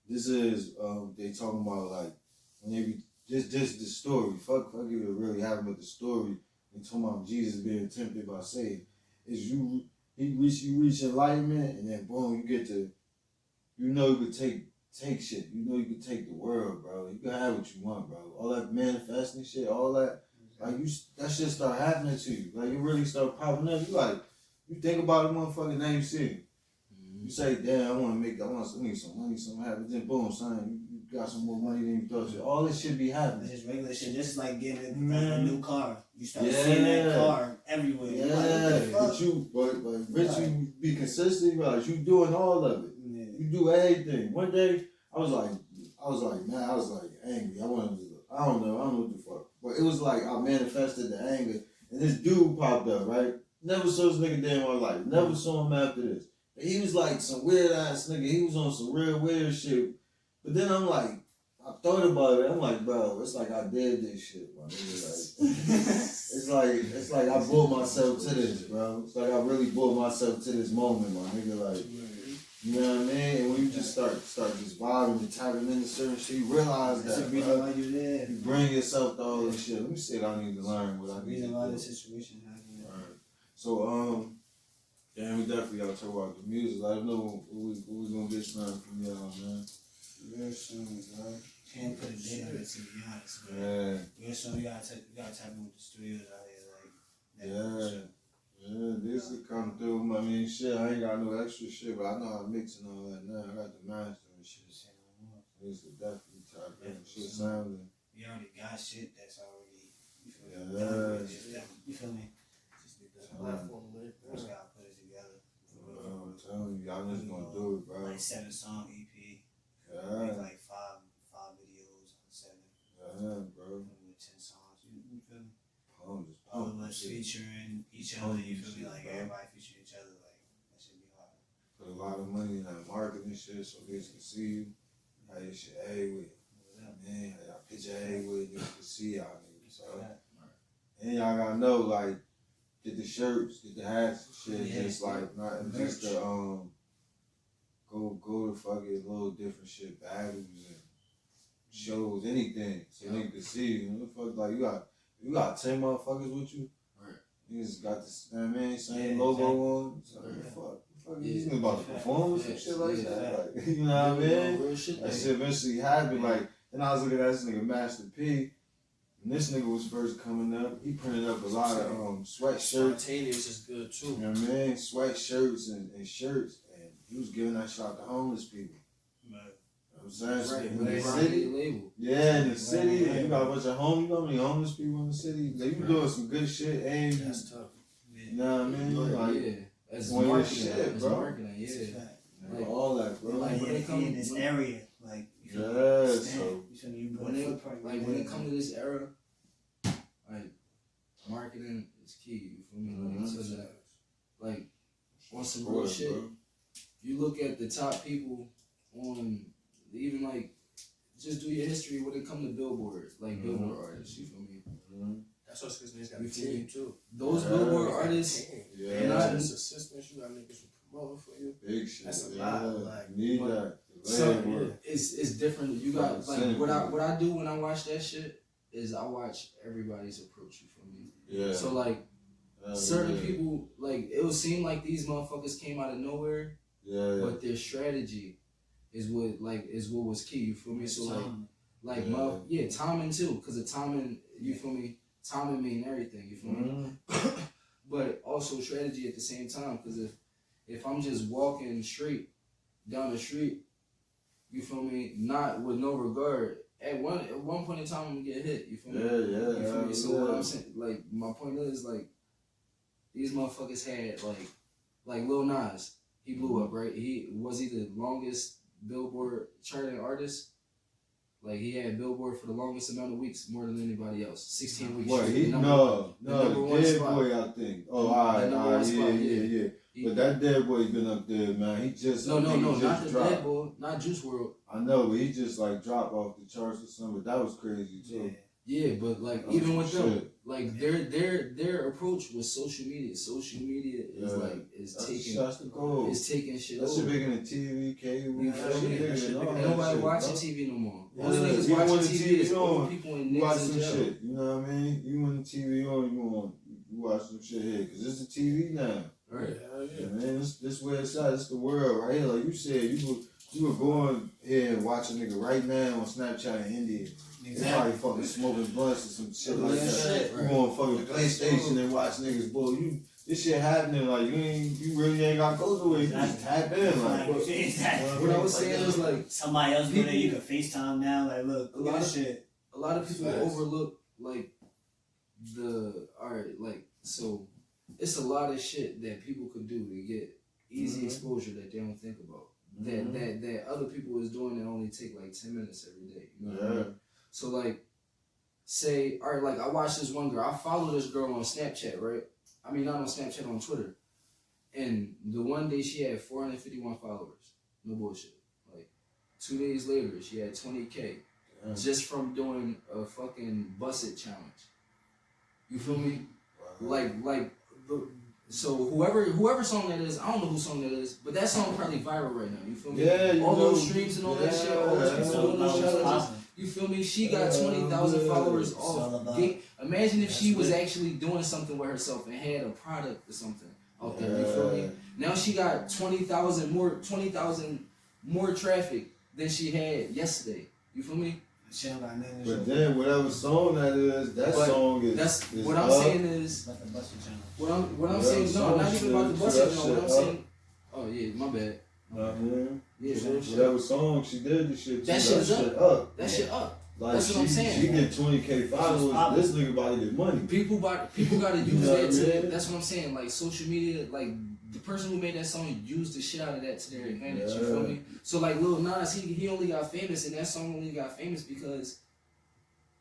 this is, they talking about like, when they be, just the story. Fuck it, it really happened with the story. They talking about Jesus being tempted by Satan. Is you reach enlightenment, and then boom, you get to, you know, you could take shit. You know, you could take the world, bro. You can have what you want, bro. All that manifesting shit, all that, like that shit start happening to you. Like you really start popping up. You think about it, motherfucker. Now you see it. You say, damn, I need some money, something happens. Then boom, son, you got some more money than you thought you. All this shit be happening. It's just regular shit. Just like getting a new car. You start seeing that car everywhere. Yeah, but Rich, you be consistent. Like you doing all of it. Yeah. You do everything. One day, I was like angry. I don't know what the fuck. But it was like I manifested the anger, and this dude popped up. Right, never saw this nigga day in my life. Never saw him after this. He was like some weird ass nigga. He was on some real weird shit. But then I'm like, I thought about it. I'm like, bro, it's like I did this shit, my nigga. Like, it's like I brought myself to this, bro. It's like I really brought myself to this moment, my nigga. Like, you know what I mean? And when you just start just vibing and tapping into certain shit, you realize that, bro. You bring yourself to all this shit. Let me see what I need to learn. What I need to do. A lot of situations happen. Right. So, yeah, we definitely gotta talk about the music. I don't know what we gonna get started from y'all, man. Real soon, bro. Can't put a date on it, to be honest, bro. Yeah. Real soon, we gotta tap in with the studios out here, like. Yeah, this will come through. I mean, shit, I ain't got no extra shit, but I know how to mix and all that now. I got the master and shit. This will definitely tap in. Shit sounding. We already got shit that's already, you feel me? Yeah. You feel me? Just need that platform lit. Just gotta put it together. I'm telling you, y'all just gonna do it, bro. Like 7-song EP. Yeah. Make like five videos on 7. Yeah, bro. With 10 songs. You feel me? All of us featuring each other. You feel me? Like everybody featuring each other. Like that should be hard. Put a lot of money in that marketing shit so niggas can see you. How your shit A with. Man, how y'all picture A with, niggas can see y'all niggas. So, and y'all gotta know, like, get the shirts, get the hats, shit. Yeah. Just like not just the go to fucking little different shit, battles and shows, anything, so they can see you. What the fuck, like you got 10 motherfuckers with you. Right. Niggas got this, you know what I mean, same logo on. So fuck, these niggas about to perform with some shit like that. Like, you know what I mean? Real shit. That shit eventually happened. Like, then I was looking at this nigga Master P. And this nigga was first coming up. He printed up a lot of sweatshirts. Spontaneous is good too. You know what I mean? Sweatshirts and shirts. And he was giving that shit out to homeless people. Right. You know what I'm saying? So Right. in the Right. city, Label. yeah, in the city, and you got a bunch of homeless, you know how many homeless people in the city? Like, you doing some good shit, and That's tough. you know what I mean? Like, Yeah. That's doing your marketing. shit, That's bro. marketing. Yeah. like, all that, bro. Like, when they come in this area, like, Yeah, so when it comes to this era, like marketing is key. You feel me? Like, so that, like on some real shit. Bro. You look at the top people on even like just do your history when it comes to Billboard, like Billboard artists. You feel me? That's what's because niggas got You a feel team me? too. Those Billboard artists. Yeah, And Not just assistants, you got niggas promoting for you. big shit. That's a yeah. lot, like, need but- that. So Labor. it's different. You got like Same. what I do when I watch that shit is I watch everybody's approach. You feel me? Yeah. So like certain people, like it would seem like these motherfuckers came out of nowhere, but their strategy is what was key. You feel me? So timing too, because the timing, you feel me? Timing mean everything. You feel me? But also strategy at the same time, because if I'm just walking straight down the street, you feel me? Not with no regard. At one point in time, I'm gonna get hit. You feel me? You feel me? So what I'm saying, like, my point is, like, these motherfuckers had like Lil Nas. He blew up, right? He the longest Billboard charting artist. Like, he had Billboard for the longest amount of weeks, more than anybody else. 16 weeks. What? The The Dead Boy, I think. Oh, alright, yeah. But that Dead Boy been up there, man. He just not the dropped. Dead Boy, not Juice WRLD. I know, but he just like dropped off the charts or something. But that was crazy too. Yeah, but like That even was with them, shit. like their approach was social media. Social media is taking shit That shit over. bigger than TV, cable. You That feel me? shit bigger than all Ain't that nobody shit, watching bro. TV no more. Yeah, Only niggas even watching when the TV is TV old on, people and You watch niggas in some jail. shit, you know what I mean? You when the TV on, you watch some shit here, cause it's the TV now. Right. Yeah, man, this where it's at. It's the world right here. Like you said, you were going here and watch a nigga right now on Snapchat in India. They probably fucking smoking blunts or some shit like that. You going fucking PlayStation and watch niggas, boy. This shit happening. Like you really ain't got to go to it. You just tap in. Like What I was saying is like somebody else go there, you can FaceTime now. Like, look at this shit. A lot of people overlook like so it's a lot of shit that people could do to get easy exposure that they don't think about. That other people is doing that only take like 10 minutes every day. You know what I mean? So like say, all right, like I watched this one girl. I follow this girl on Snapchat, right? I mean, not on Snapchat, on Twitter. And the one day she had 451 followers. No bullshit. Like 2 days later, she had 20K just from doing a fucking Bust It challenge. You feel me? So whoever song that is, I don't know whose song that is, but that song probably viral right now. You feel me? Yeah, all those streams and all that shit, all those people doing those challenges. You feel me? She got 20,000 followers off. Imagine if she was actually doing something with herself and had a product or something out there. You feel me? Now she got 20,000 more traffic than she had yesterday. You feel me? But then whatever song that is, song is. That's is what I'm up. saying is. What I'm saying, no, not even about the busting. No, what I'm saying. Oh yeah, my bad. Yeah, whatever song she did, this shit. That shit is up. That shit up. Like that's what I'm saying. She get 20K followers. This nigga about to get money. People gotta use that to. That's what I'm saying. Like social media, like the person who made that song used the shit out of that to their advantage. You feel me? So like Lil Nas, he only got famous, and that song only got famous because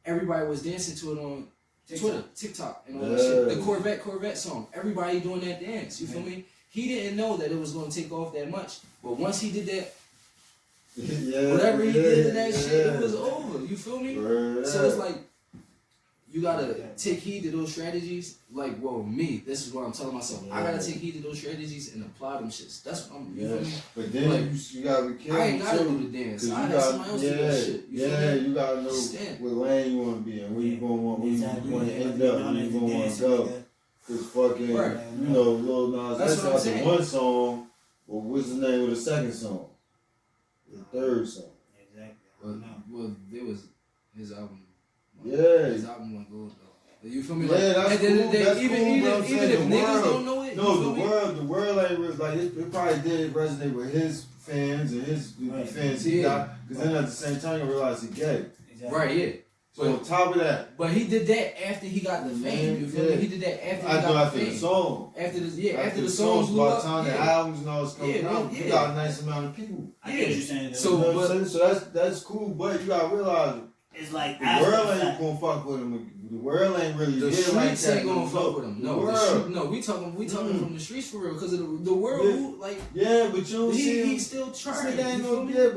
everybody was dancing to it on Twitter, TikTok, and all that shit. The Corvette song. Everybody doing that dance. You feel me? He didn't know that it was gonna take off that much, but once he did that. Whatever he did to that shit, it was over. You feel me? So it's like you gotta take heed to those strategies. Like, well, me, this is what I'm telling myself. I gotta take heed to those strategies and apply them shits. That's what I'm. You feel me? But then like, you gotta be careful. I ain't gotta too, do the dance. I you had somebody else do that shit. You feel me? you gotta know what lane you wanna be in, where you gonna want, where you wanna end up, where you gonna wanna go. Cause fucking, you know, Lil Nas That's what I'm X saying. one song. Well, what's the name of the second song? The third song. Exactly. Well, there was his album. His album went gold though. You feel me? Yeah, Like, that's at the end of the day, cool. That's even cool, bro. even if niggas don't know it, no, you feel the world ain't like it probably did resonate with his fans and his fans he got. Because then at the same time you realize he gay. Exactly. Right, yeah. So on top of that, but he did that after he got the fame. You feel me? He did that after he got the fame. The song. After the songs blew by up. the time the albums and all this coming out, you got a nice amount of people. I get what you're saying. So that's cool, but you gotta realize it's like the world ain't gonna fuck with him. The world ain't really the streets like that. ain't gonna fuck with him. No, we talking from the streets for real. Because of the world, like but you don't see him. He's still trying. But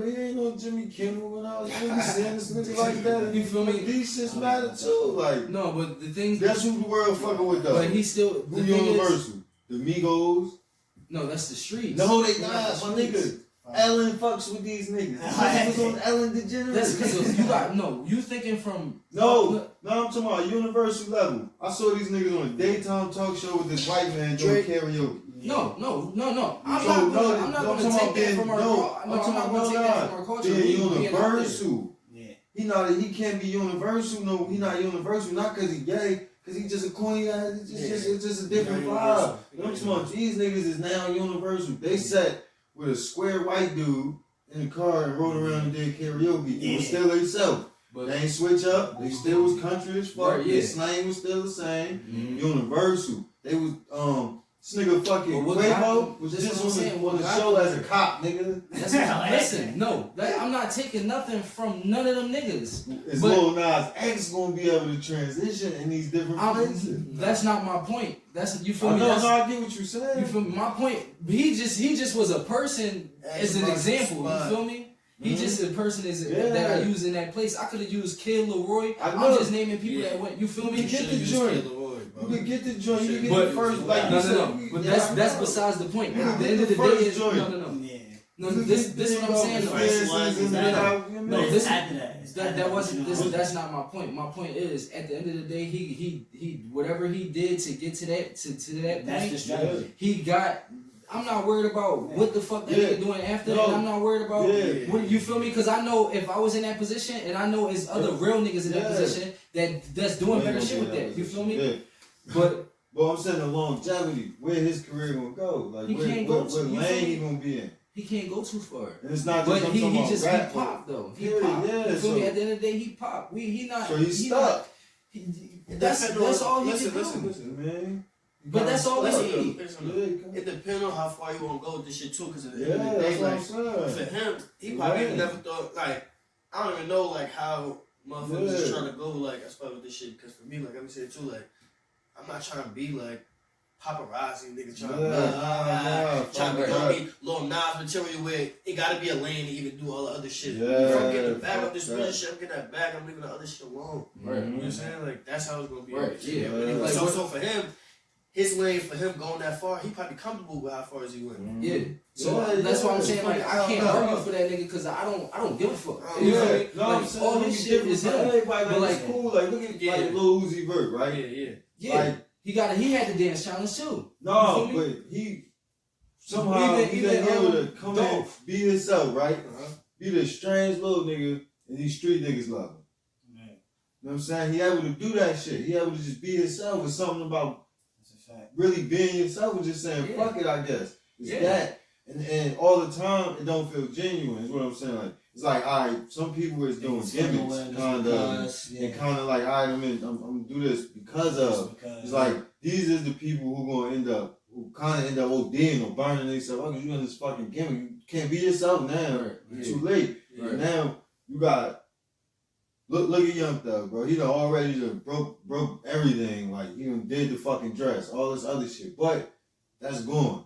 he ain't no Jimmy Kimmel when I was really seeing this nigga like that. You feel me? These shits matter too. Like no, but the thing that's who the world fucking with though. But he still who Universal, the Migos. No, that's the streets. No, they not, my nigga. Ellen fucks with these niggas. This was on Ellen DeGeneres. That's because you thinking from No, I'm talking about universal level. I saw these niggas on a daytime talk show with this white man doing karaoke. No. I'm not gonna take that from our culture. They're universal. He can't be universal. No, he not universal. Not because he gay. Cause he just a corny ass. It's just a different vibe. I'm talking about these niggas is now universal. They sat with a square white dude in the car and rode around and did karaoke. It was still themselves. They ain't switch up. They still was country as fuck. Their slang was still the same. Universal. They was this nigga fucking Quavo was just on the show as a cop, nigga. Listen, no, I'm not taking nothing from none of them niggas. Is Lil Nas X gonna be able to transition in these different places? That's not my point. You feel me? No, I get what you're saying. You feel me? My point. He just was a person as an example. You feel me? He just a person that I use in that place. I could have used Kid Leroy. I'm just naming people that went. You feel me? You get the joint. You can get the joint. You can get the first. No. But that's besides the point. At the end of the day, is no. This is what I'm saying. That's not my point. My point is, at the end of the day, he whatever he did to get to that point. That's the strategy. He got. I'm not worried about what the fuck that nigga doing after, and I'm not worried about what you feel me, because I know if I was in that position, and I know it's other real niggas in that position that's doing better shit with that. You feel me? But I'm saying the longevity, where his career gonna go, like what lane he gonna be in. He can't go too far. And it's not just he pop though. He pop. You feel me? At the end of the day, he pop. He not. So he's stuck. That's all he can do. Listen, man. But that's all we need. It depends on how far you want to go with this shit too. Because at the end of the day, like for him, he probably never thought like I don't even know like how motherfuckers is trying to go like as far with this shit. Because for me, like I'm saying too, like I'm not trying to be like paparazzi nigga trying to be Lil Nas material where it gotta be a lane to even do all the other shit. If I'm getting the bag of this real shit, I'm getting that bag, I'm leaving the other shit alone. Right. You know what I'm saying? Like that's how it's gonna be. Right. Yeah. So for him, his lane for him going that far, he probably comfortable with how far as he went. Yeah. So that's why I'm saying like I can't argue for that nigga because I don't give a fuck. You feel me? No, I'm saying all this shit is him. Everybody like it's cool. Like look at like Lil Uzi Vert, right? Yeah. Like, he had the dance challenge too. No, but he somehow he able to come in, be himself, right? Be the strange little nigga, and these street niggas love him. You know what I'm saying? He able to do that shit. He able to just be himself with something about really being yourself and just saying fuck it. I guess it's that, and all the time it don't feel genuine. Is what I'm saying. Like it's like alright, some people is doing gimmicks, kind of like alright, I'm gonna do this because of. It's like these is the people who end up ODing or burning themselves. Oh, you in this fucking gimmick, you can't be yourself now. Too late. Now you got. Look at Young Thug, bro. He done already broke everything. Like he done did the fucking dress, all this other shit. But that's gone.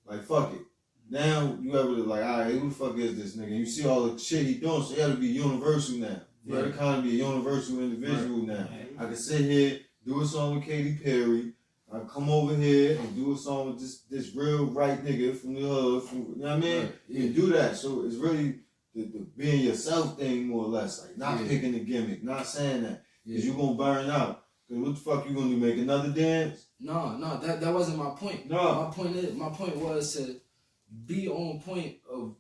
Like fuck it. Now you able to like, alright, who the fuck is this nigga? You see all the shit he doing, so he got to be universal now. You gotta kind of be a universal individual now. I can sit here, do a song with Katy Perry. I come over here and do a song with this real right nigga from the hood. You know what I mean? Right. You can do that. So it's really the being yourself thing, more or less. Like not picking the gimmick, not saying that. Because you're gonna burn out. Because what the fuck you gonna do? Make another dance? No, that wasn't my point. No. My point was to be on point of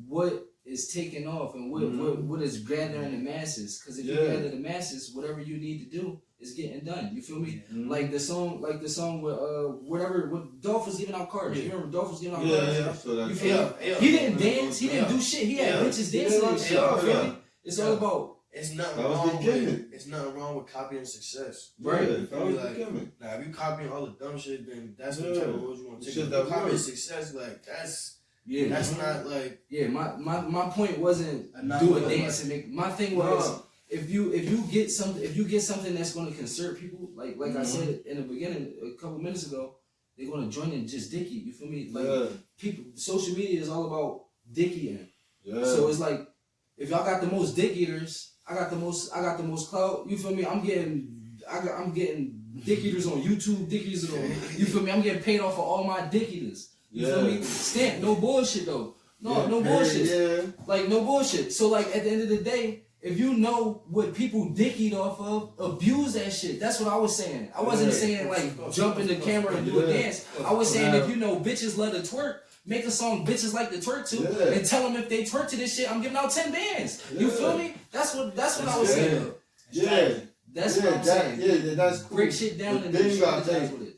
what is taking off and what is gathering the masses. Because if you gather the masses, whatever you need to do is getting done. You feel me? Like the song with what Dolph was giving out cards. You remember Dolph was giving out cards? You feel me? He didn't dance. He didn't do shit. He had bitches dancing on shit. You feel me? It's all about. It's nothing wrong with copying success. Right. If you copying all the dumb shit, then that's what type of road you want to take. If you copying success, like that's not like my point wasn't do a dance and make. My thing was if you get something that's going to concern people, like I said in the beginning a couple minutes ago, they're going to join in just dicky. You feel me? Like people, social media is all about dicky. So it's like if y'all got the most dick eaters, I got the most clout. You feel me? I'm getting dick eaters on YouTube, dick eaters on. You feel me? I'm getting paid off for all my dick eaters. You feel me? Stamp, no bullshit though. No bullshit. Yeah. Like no bullshit. So like at the end of the day, if you know what people dick eat off of, abuse that shit. That's what I was saying. I wasn't saying like jump in the camera and do a dance. I was saying if you know bitches love to twerk, make a song bitches like to twerk to, and tell them if they twerk to this shit, I'm giving out 10 bands. You feel me? That's what I was saying. That's what I'm saying. Yeah, that's cool. Break shit down and then strategize with it.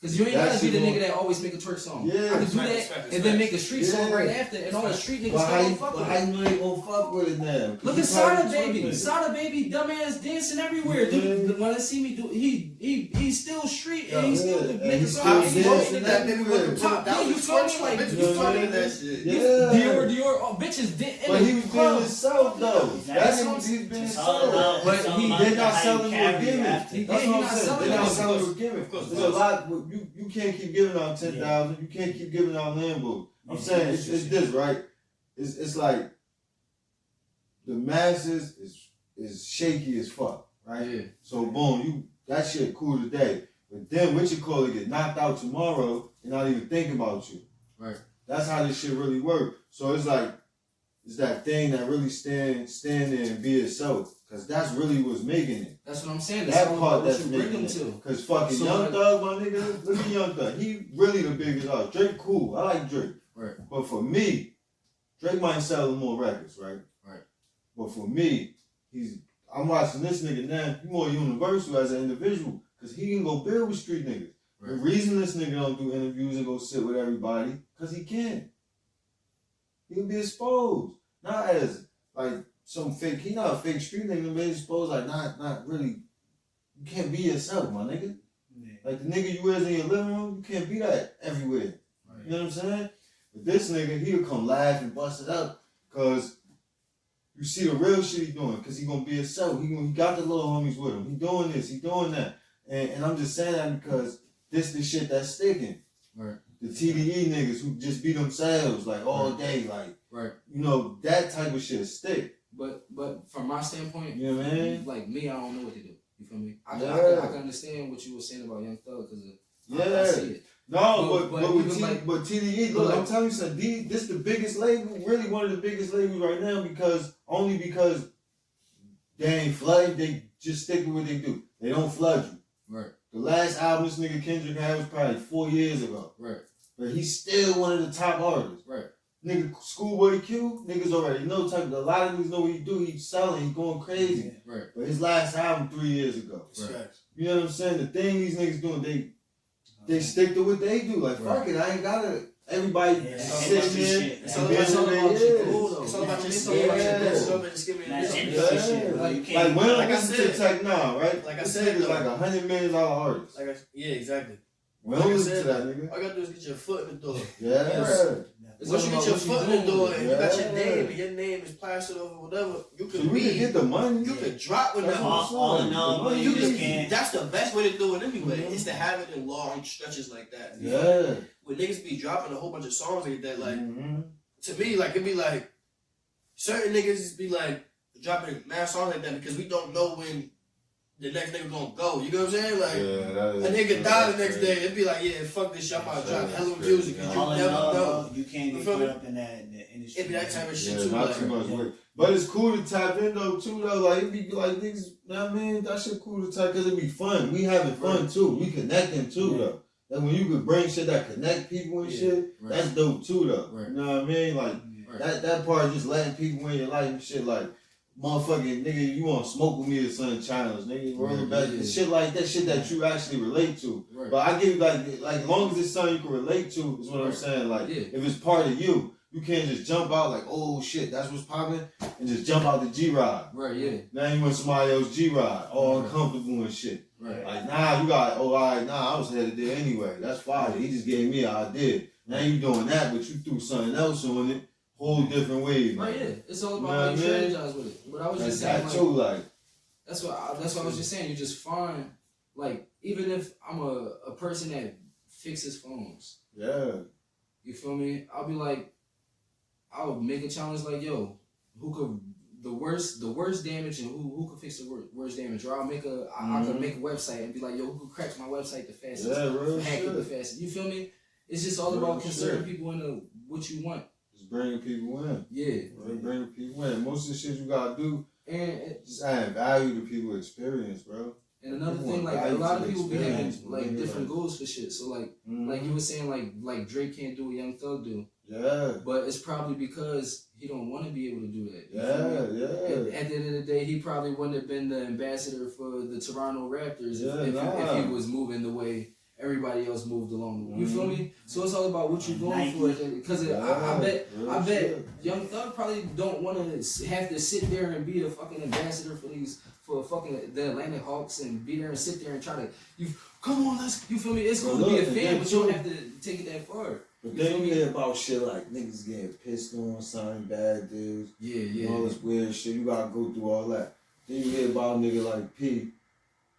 Cause you ain't gotta be the nigga that always make a twerk song. I can do that and then make a street song right after, and all the street niggas gonna fuck with it. How you know they gonna fuck with it now? Look at Sada Baby, dumbass dancing everywhere. When I see me do, he's still street and he's still making songs. That nigga with the top. Yeah, you feel me? Like you fucking that shit. Dior, bitches did. But he was being himself though. That's what he's being himself. But they're not selling you a gimmick. That's what I'm saying. They're not selling you a gimmick. There's a lot. You can't keep giving out 10,000. You can't keep giving out Lambos. I'm saying it's this, right? It's like the masses is shaky as fuck, right? Yeah. So boom, that shit cool today, but then what you call it get knocked out tomorrow and not even thinking about you. Right. That's how this shit really works. So it's like it's that thing that really stand there and be itself. Cause that's really what's making it. That's what I'm saying. That part that's making it. Cause fucking Young Thug, my nigga, look at Young Thug. He really the biggest artist. Drake cool. I like Drake. Right. But for me, Drake might sell more records, right? Right. But for me, I'm watching this nigga now. He more universal as an individual. Cause he can go build with street niggas. Right. The reason this nigga don't do interviews and go sit with everybody, cause he can. He can be exposed. Not as like some fake, he not a fake street nigga, but he's supposed like not really. You can't be yourself, my nigga. Yeah. Like the nigga you is in your living room, you can't be that everywhere. Right. You know what I'm saying? But this nigga, he'll come laugh and bust it up, cause you see the real shit he doing, cause he gonna be himself. He got the little homies with him. He doing this, he doing that, and I'm just saying that because this the shit that's sticking. Right. The TDE niggas who just be themselves like all day, like you know that type of shit stick. But from my standpoint, you know what I mean? Like me, I don't know what to do. You feel me? I can understand what you were saying about Young Thug because I see it. No, but TDE, look, I'm telling you something. This the biggest label, really one of the biggest labels right now because they ain't flooded. They just stick with what they do. They don't flood you. Right. The last album this nigga Kendrick had was probably 4 years ago. Right. But he's still one of the top artists. Right. Nigga, Schoolboy Q, niggas already know a lot of niggas know what he do. He's selling, he going crazy. Yeah. Right. But his last album 3 years ago. Right. You know what I'm saying? The thing these niggas doing, they stick to what they do. Like, fuck it, I ain't gotta. Everybody sitting there. It's all about your skill. Like when I listen to Tech Now, right? Like I said, it's like $100 million artist. Yeah, exactly. When I listen to that nigga, all you gotta do is get your foot in the door. Yeah. Once you get your foot in the door and you got your name and your name is plastered over whatever, you can can get the money. You can drop with that. All in all, you just can't. That's the best way to do it anyway. Is to have it in long stretches like that. Yeah. When niggas be dropping a whole bunch of songs like that, like to me, like it'd be like certain niggas just be like dropping mad songs like that because we don't know when the next nigga gonna go. You know what I'm saying? Like a nigga die the next day, it'd be like, yeah, fuck this shit, I'm about to drop hella music because you never know. You can't get caught up in that industry. It'd be that type of shit Yeah, too. not Like, too much work. But it's cool to tap in though too though. Like it be like niggas, you know what I mean? That shit cool to tap because it be fun. We having fun too. We connecting too though. Like when you could bring shit that connect people and shit, that's dope too though. You know what I mean? Like that part of just letting people in your life and shit like motherfucking nigga, you want to smoke with me or something challenge, nigga, rolling back, shit like that, shit that you actually relate to. But I give like as long as it's something you can relate to is what I'm saying. Like if it's part of you, you can't just jump out like, oh shit, that's what's popping, and just jump out the G-Ride. Right, yeah. Now you want somebody else G-Ride, all uncomfortable and shit. Right. Like, nah, you got, oh, all right, nah, I was headed there anyway. That's fire. He just gave me an idea. Now you doing that, but you threw something else on it, whole different way. Right, yeah. It's all about how you strategize with it. But I was just saying, that too, like, that's what I was just saying. You just find, like, even if I'm a person that fixes phones. Yeah. You feel me? I'll be like, I'll make a challenge like, yo, who could the worst damage and who could fix the worst damage? Or I'll make I could make a website and be like, yo, who could crack my website the fastest? Yeah, real hack shit. it the fastest. You feel me? It's just all about conserving people into what you want. Just bringing people in. Yeah. Bringing people in. Most of the shit you gotta do, and just add value to people's experience, bro. And another thing, like a lot of people be having like different goals for shit. So like you were saying, like Drake can't do what Young Thug do. Yeah. But it's probably because he don't want to be able to do that. Yeah. At the end of the day, he probably wouldn't have been the ambassador for the Toronto Raptors if he was moving the way everybody else moved along. You feel me? So it's all about what you're going for. Because I bet Young Thug probably don't want to have to sit there and be a fucking ambassador for fucking the Atlantic Hawks and be there and sit there and try to come on, you feel me? It's going to be a fan, but you don't have to take it that far. But then you hear about shit like niggas getting pissed on, signing bad deals, all this weird shit. You gotta go through all that. Then you hear about a nigga like P,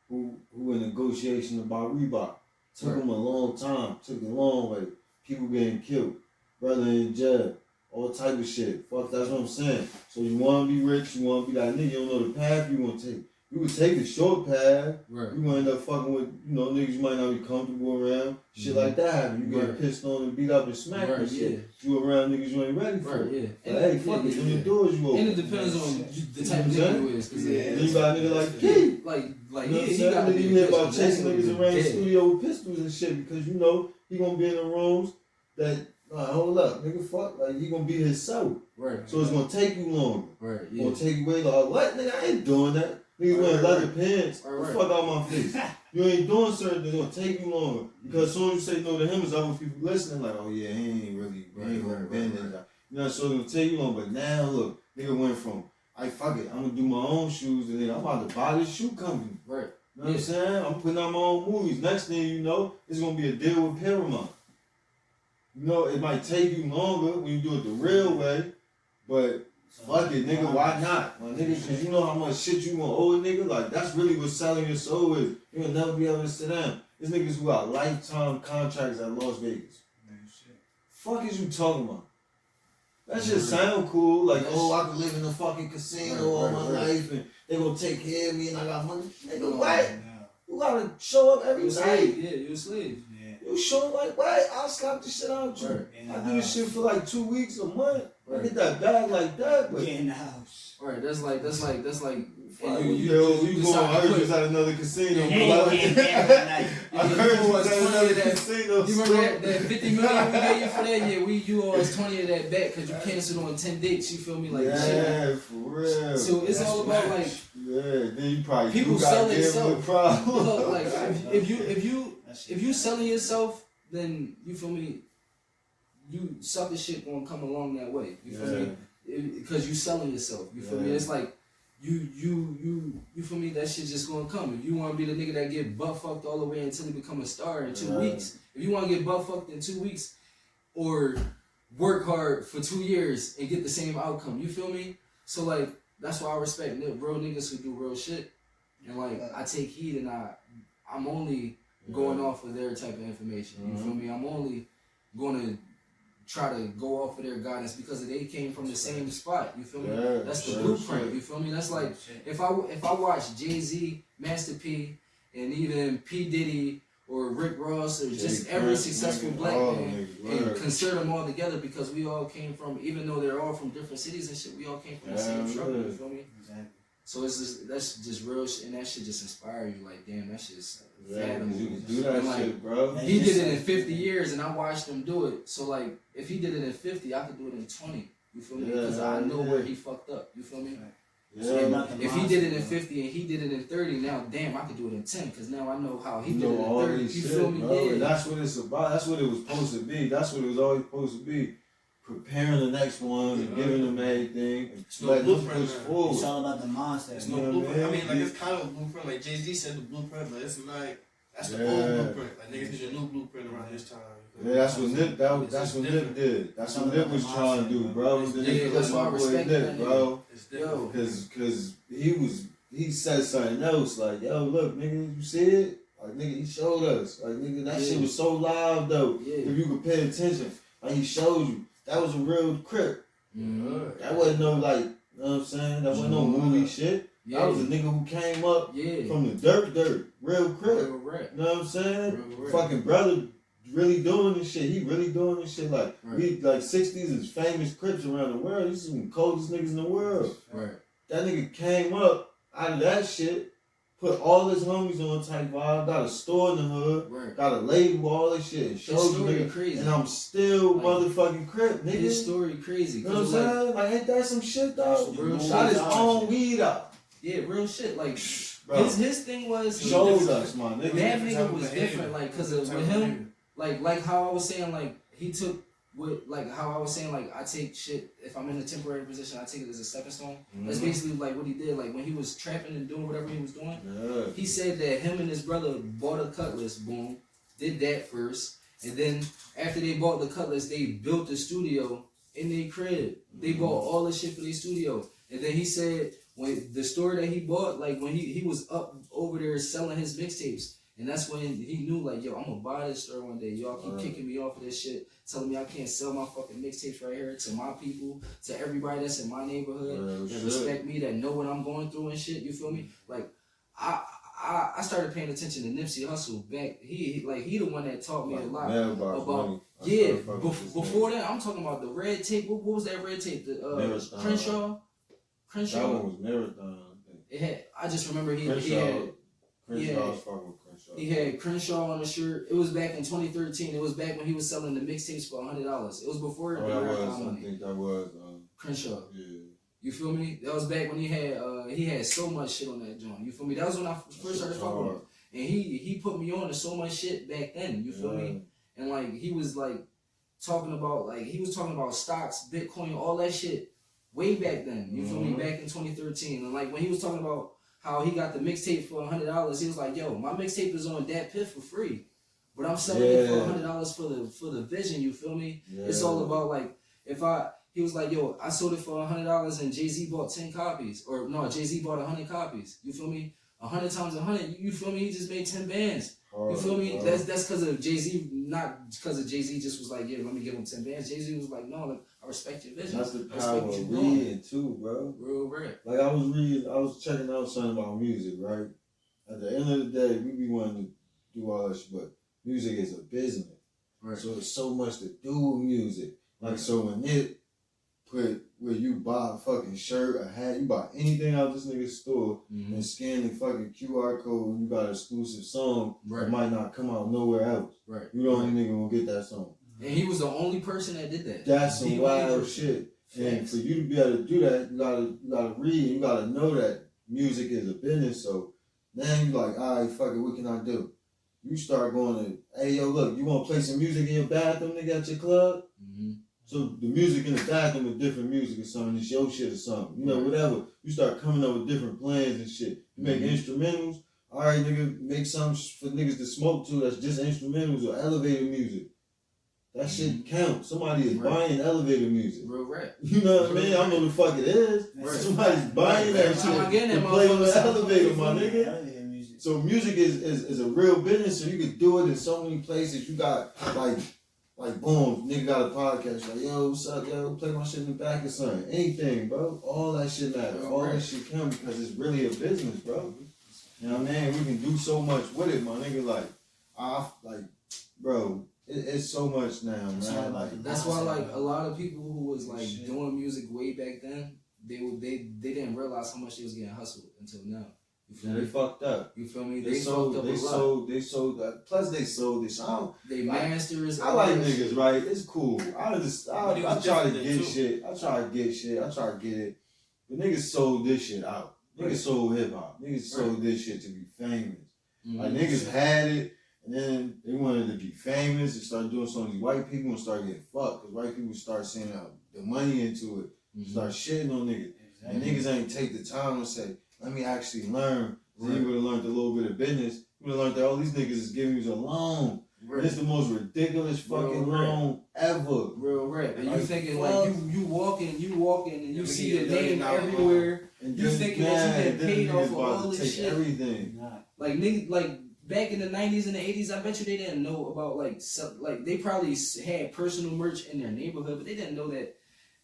who in negotiation about Reebok. Took him a long time, took a long way. People getting killed, brother in jail, all type of shit. Fuck, that's what I'm saying. So you wanna be rich, you wanna be that nigga, you don't know the path you wanna take. You would take the short path. Right. You gonna end up fucking with, niggas you might not be comfortable around. Shit like that. You get pissed on and beat up and smacked and shit. You around niggas you ain't ready for. Yeah. And hey, fuck it, them doors you open. And it depends on the type of nigga you is. Then you got a nigga like P. Like he got to be hear about chasing niggas around the studio with pistols and shit because he gonna be in the rooms that hold up, nigga, fuck, like he gonna be himself. Right. So it's gonna take you longer. Right. Yeah. Gonna take you way longer. What, nigga? I ain't doing that. Niggas wearing leather pants. The fuck out my face. You ain't doing certain things. It's gonna take you longer. Because as soon as you say no to him, it's other people listening like, oh yeah, he ain't really been in that. You know, so it's gonna take you long. But now look, nigga went from, fuck it, I'm gonna do my own shoes and then I'm about to buy this shoe company. Right. You know what I'm saying? I'm putting out my own movies. Next thing you know, it's gonna be a deal with Paramount. You know, it might take you longer when you do it the real way, but fuck it, nigga, why not? My nigga, cause you know how much shit you gonna owe a nigga? Like, that's really what selling your soul is. You'll never be able to sit down. There's niggas who got lifetime contracts at Las Vegas. Fuck is you talking about? That shit sound cool, like, I could live in a fucking casino all my life and they gonna take care of me and I got money. Nigga, what? You gotta show up every night. Yeah, you a slave. You show up like, what? I'll slap this shit out you. I do this shit for like 2 weeks, a month. I get that bag like that, but in the house. Right, that's like. You going? I heard you was at another casino. I heard you was at another casino. You remember that 50 million we gave you for that? Yeah, you owe us 20 of that back because you canceled on 10 dates. You feel me? Like yeah, for real. So it's all about like. Yeah, then you probably people sell themselves. Look, like if you selling yourself, then you feel me. You sucker shit gonna come along that way. You feel me? Because you selling yourself. You feel me? It's like you feel me? That shit just gonna come. If you wanna be the nigga that get butt fucked all the way until you become a star in 2 weeks, if you wanna get butt fucked in 2 weeks, or work hard for 2 years and get the same outcome, you feel me? So like that's why I respect real niggas who do real shit, and like I take heed and I'm only going off of their type of information. You feel me? I'm only gonna try to go off of their guidance because they came from the same spot. You feel me? Yeah, That's the sure, blueprint. sure. You feel me? That's like if I watch Jay-Z, Master P, and even P Diddy or Rick Ross or just every successful black man and consider them all together because we all came from, even though they're all from different cities and shit, we all came from the same struggle. You feel me? Exactly. So it's just, that's just real shit, and that shit just inspire you. Like, damn, that shit's Yeah, fathomable. you can do that like, shit, bro. He did it in 50 years, and I watched him do it. So like, if he did it in 50, I could do it in 20. You feel me? Because I know where he fucked up. You feel me? Yeah. If he did it in 50 and he did it in 30, now damn, I could do it in 10 because now I know how he did it in 30. You feel me? Bro. Yeah. That's what it's about. That's what it was supposed to be. That's what it was always supposed to be. Preparing the next one and giving them everything and letting them push forward. It's all about the mindset. It's no blueprint. I mean, like it's kind of a blueprint. Like Jay-Z said, the blueprint, but it's like that's the old blueprint. Like niggas need a new blueprint around this time. Yeah, that's what Nip. That's what Nip did. That's what Nip was trying to do, bro. That's why I respect Nip, bro. Yo, Cause he said something else like, yo, look, nigga, you see it? Like, nigga, he showed us. Like, nigga, that shit was so live though. Yeah. If you could pay attention, like he showed you, that was a real Crip. That wasn't no like, you know what I'm saying? That wasn't no movie shit. Yeah. That was a nigga who came up from the dirt, real Crip. Real rap. You know what I'm saying? Real rap. Fucking brother really doing this shit. He really doing this shit. Like, we like 60s is famous Crips around the world. These are some coldest niggas in the world. Right. That nigga came up out of that shit, put all his homies on type vibe, got a store in the hood, got a label, all this shit, and showed you nigga, crazy. and I'm still like, motherfucking Crip, nigga. His story crazy. You know what I'm saying? Like, ain't that some shit though? Real Got shit. his own weed out. Yeah, real shit. Like, bro. his thing was showed us, my nigga. That nigga was different, like, cause of with him, like how I was saying, like he took with like how I was saying, like I take shit if I'm in a temporary position, I take it as a stepping stone. That's basically like what he did. Like when he was trapping and doing whatever he was doing, he said that him and his brother bought a Cutlass. Boom, did that first, and then after they bought the Cutlass, they built a studio in their crib. They bought all the shit for their studio, and then he said when the store that he bought, like when he was up over there selling his mixtapes. And that's when he knew, like, yo, I'm gonna buy this store one day. Y'all keep kicking me off of this shit, telling me I can't sell my fucking mixtapes right here to my people, to everybody that's in my neighborhood, that respect me, that know what I'm going through and shit. You feel me? Like, I started paying attention to Nipsey Hussle back. He the one that taught me a lot about. Yeah, before that, I'm talking about the red tape. What was that red tape? The Crenshaw. That one was Marathon. It had. I just remember he had. He had Crenshaw on the shirt. It was back in 2013. It was back when he was selling the mixtapes for $100. It was before the Marathon money. I think that was Crenshaw. Yeah. You feel me? That was back when he had so much shit on that joint. You feel me? That was when I first started fucking with him. And he put me on to so much shit back then. You feel me? And like he was like talking about stocks, Bitcoin, all that shit way back then. You feel me? Back in 2013. And like when he was talking about how he got the mixtape for $100, he was like, "Yo, my mixtape is on Dat Piff for free, but I'm selling it for $100 for the vision." You feel me? Yeah. It's all about like he was like, "Yo, I sold it for $100 and Jay-Z bought 10 copies, or no, Jay-Z bought 100 copies." You feel me? 100 times 100. You feel me? He just made 10 bands. You feel me? That's because of Jay-Z, not because of Jay-Z just was like, "Yeah, let me give him 10 bands." Jay-Z was like, "No, like, I respect your vision." That's the power of reading too, bro. Real rap. Like I was checking out something about music, right? At the end of the day, we be wanting to do all that shit, but music is a business. Right. So there's so much to do with music. Like so when it put where you buy a fucking shirt, a hat, you buy anything out of this nigga's store and scan the fucking QR code and you got an exclusive song that might not come out nowhere else. Right. You the only nigga gonna get that song. And he was the only person that did that. That's some wild shit. And for you to be able to do that, you gotta read, you gotta know that music is a business. So then you like, all right, fuck it, what can I do? You start going to, hey yo, look, you wanna play some music in your bathroom, nigga, at your club? So the music in the bathroom is different music or something, it's your shit or something. You know, whatever. You start coming up with different plans and shit. You make instrumentals, all right, nigga, make something for niggas to smoke to that's just instrumentals or elevator music. That shit counts. Somebody is buying elevator music. Real rap. You know what I mean? I don't know the fuck it is. Somebody's buying that shit to play on the elevator, my nigga. So music is a real business, so you can do it in so many places. You got Like, boom, nigga got a podcast. Like, yo, what's up, yo? Play my shit in the back or something. Anything, bro. All that shit matters. All that shit counts because it's really a business, bro. You know what I mean? We can do so much with it, my nigga. Bro, it's so much now, man. That's why, like, a lot of people who was like doing music way back then, they didn't realize how much they was getting hustled until now. Yeah, they fucked up. You feel me? They sold that. Plus, they sold this. They masters. I like niggas, right? It's cool. I try to get shit. I try to get it. But niggas sold this shit out. Niggas sold hip hop. Niggas sold this shit to be famous. Like, niggas had it, and then they wanted to be famous and start doing some of these white people and start getting fucked. Because white people start seeing the money into it, start shitting on niggas. And niggas ain't take the time to say, let me actually learn. Then you would have learned a little bit of business. You would have learned that all these niggas is giving you a loan. It's the most ridiculous fucking loan ever. Real rap. And you thinking like you walking and you see your name everywhere. And you thinking that you get paid off of all this shit. Everything. Like niggas, like back in the 90s and the 80s, I bet you they didn't know about like they probably had personal merch in their neighborhood, but they didn't know that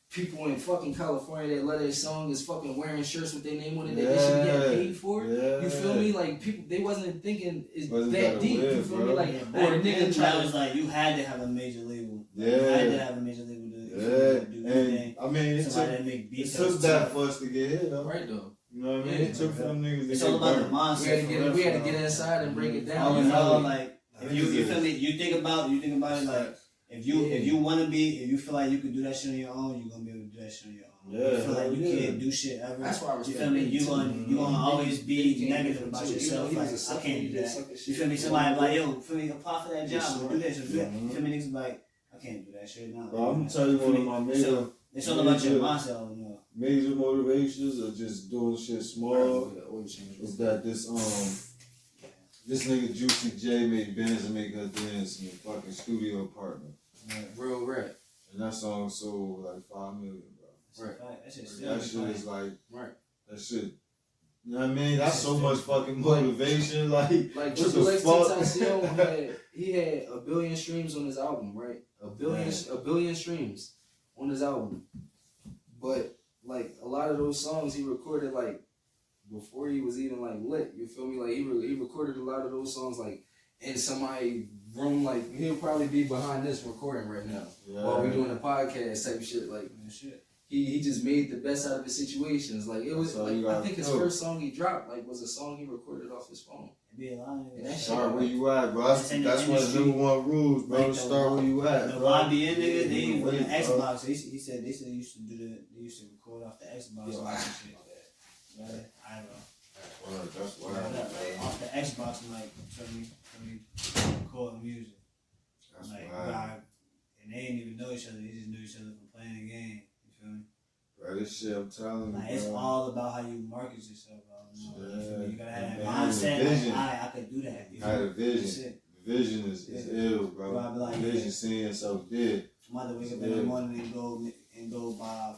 people in fucking California that love their song is fucking wearing shirts with their name on it that they should get paid for. You feel me? Like people, they wasn't thinking it's that deep. You feel me? Like or a nigga try was like you had to have a major label. You had to have a major label to do anything. I mean, it took that for us to get hit, though. Right though. You know what I mean? It took for them niggas to it's all about the mindset. We had to get inside and break it down. All in all, like if you feel me, you think about it like. If you want to be, if you feel like you can do that shit on your own, you're gonna be able to do that shit on your own. If you feel like you can't do shit ever, that's why I respect you feel me? You gonna always be negative about yourself. Like I can't do that. You feel me? Somebody like yo, feel me? Apply for that job, or do this, or do that. You feel me? Niggas like I can't do that shit now. Bro, I'm gonna tell you one of my major. It's all about your mindset. Major motivations of just doing shit small. Is that this nigga Juicy J made Benz and make her dance in a fucking studio apartment. Real rap. And that song sold like 5 million, bro. Right. That shit is like that shit. You know what I mean? That's That's so much fucking motivation. Like Triple X Tentacion he had 1 billion streams on his album, right? A billion streams on his album. But like a lot of those songs he recorded like before he was even like lit. You feel me? Like he recorded a lot of those songs like in somebody's room. Like he'll probably be behind this recording right now while we doing a podcast type shit. Like he just made the best out of his situations. Like it was like I think his first song he dropped like was a song he recorded off his phone. Start where you at, bro. That's one of the #1 rules, bro. Like start where you at, the bro. YBN niggas, they with the Xbox. He said they used to record off the Xbox. I know. That's wild. Off the Xbox, like tell me record music. That's like, wild. And they didn't even know each other. They just knew each other from playing the game. You feel me? Bro, this shit I'm telling you, like, it's all about how you market yourself, bro. You gotta have that mindset. Like, I could do that. I had a vision. Vision is ill, bro. Like, vision seeing yourself dead. I'm about to wake up in the morning and go buy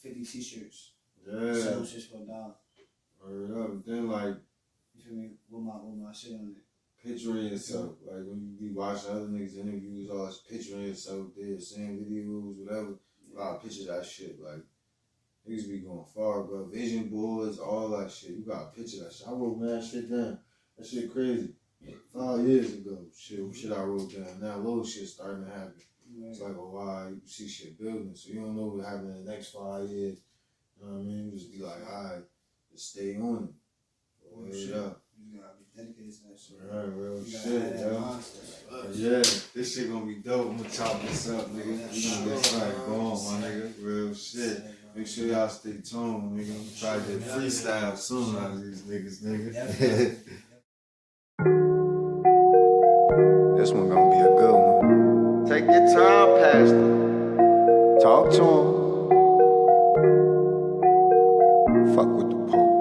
50 t-shirts. Yeah. Sell them shit for $1. Word up. Then like, you feel me? With my shit on it. Picturing yourself. Like when you be watching other niggas interviews, all this picturing yourself there, seeing videos, whatever. A lot of pictures of that shit. Like, niggas be going far, bro. Vision boards, all that shit. You gotta picture that shit. I wrote mad shit down. That shit crazy. 5 years ago, shit I wrote down. Now little shit starting to happen. It's like, oh wow, you see shit building. So you don't know what happened in the next 5 years. You know what I mean? You just be like, alright, just stay on it. Word up. You gotta be dedicated to that shit. Right, real shit, yo. Yeah, this shit gonna be dope. I'm gonna chop this up, nigga. We gonna get started going, my nigga. Real shit. Make sure y'all stay tuned, nigga. I'm trying to get freestyle soon out of these niggas, nigga. This one gonna be a good one. Take your time, Pastor. Talk to him. Fuck with the Pope.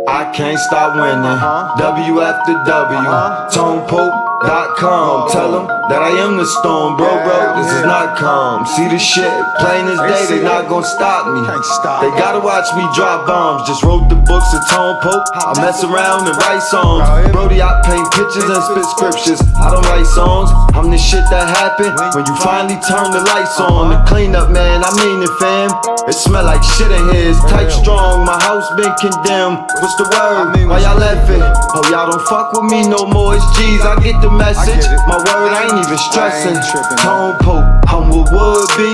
I can't stop winning. W after W. pt.2. Tell them that I am the storm, bro, this is not calm. See the shit, plain as day, they not gon' stop me. They gotta watch me drop bombs. Just wrote the books of Tone Pope. I mess around and write songs. Brody, I paint pictures and spit scriptures. I don't write songs. I'm the shit that happened when you finally turn the lights on. The cleanup, man, I mean it, fam. It smell like shit in here. It's tight strong. My house been condemned. What's the word? Why y'all laughing? Oh, y'all don't fuck with me no more. It's G's. I get the message. My word, I ain't even stressing. Tone Pope, I'm what would be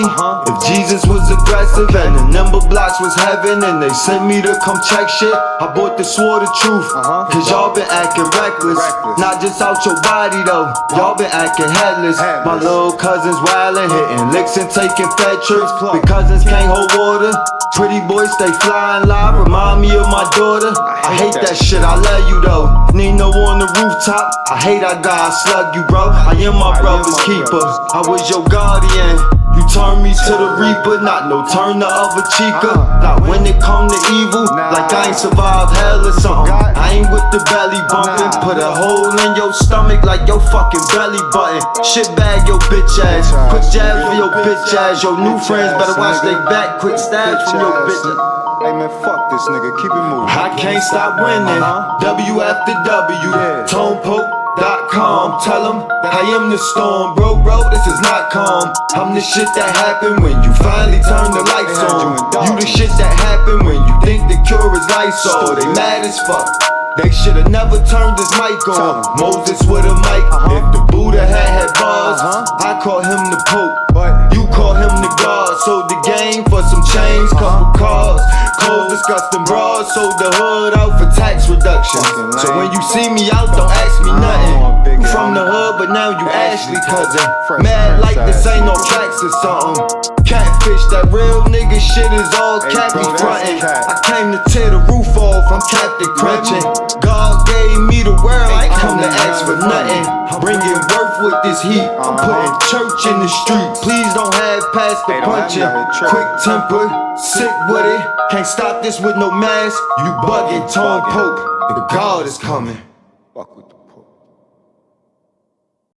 if Jesus was aggressive and the number blocks was heaven and they sent me to come check shit. I bought the sword of truth, cause y'all been acting reckless. Not just out your body though, y'all been acting headless. My little cousins wildin', hitting licks and taking fed trips. Big cousins can't hold water. Pretty boys stay flying live, remind me of my daughter. I hate that shit, I love you though. Nino on the rooftop, I hate I gotta slug you, bro. I am my brother's keeper, I was your guardian. You turn me to the reaper, not no turn the other cheeker. Not when it come to evil, like I ain't survived hell or something. I ain't with the belly bumping, put a hole in your stomach like your fucking belly button. Shit bag your bitch ass, quick jabs for your bitch ass. Your new friends better watch they back, quick stabs from your bitch. Hey man, fuck this nigga, keep it moving. I can't stop winning, W after W, TonePope.com. Tell them I am the storm, bro, this is not calm. I'm the shit that happened when you finally turn the lights on. You the shit that happened when you think the cure is Lysol. They mad as fuck, they should've never turned this mic on. Moses with a mic, if the Buddha had bars, I call him the Pope, you call him the God. Sold the game for some chains, couple cars, clothes, disgusting bras. Sold the hood out for tax reduction. So when you see me out, don't ask me nothing. I'm from the hood, but now you Ashley cousin. Mad like this ain't no tracks or something. Catfish, that real nigga shit is all cat be frontin'. I came to tear the roof off, I'm Captain Crunching. God gave me the world, I ain't come to ask for nothing. Bringing worth with this heat, I'm putting church in the street. Please don't have past the punching. Quick temper, sick with it. Can't stop this with no mask. You bugging, Tone Pope, the God is coming.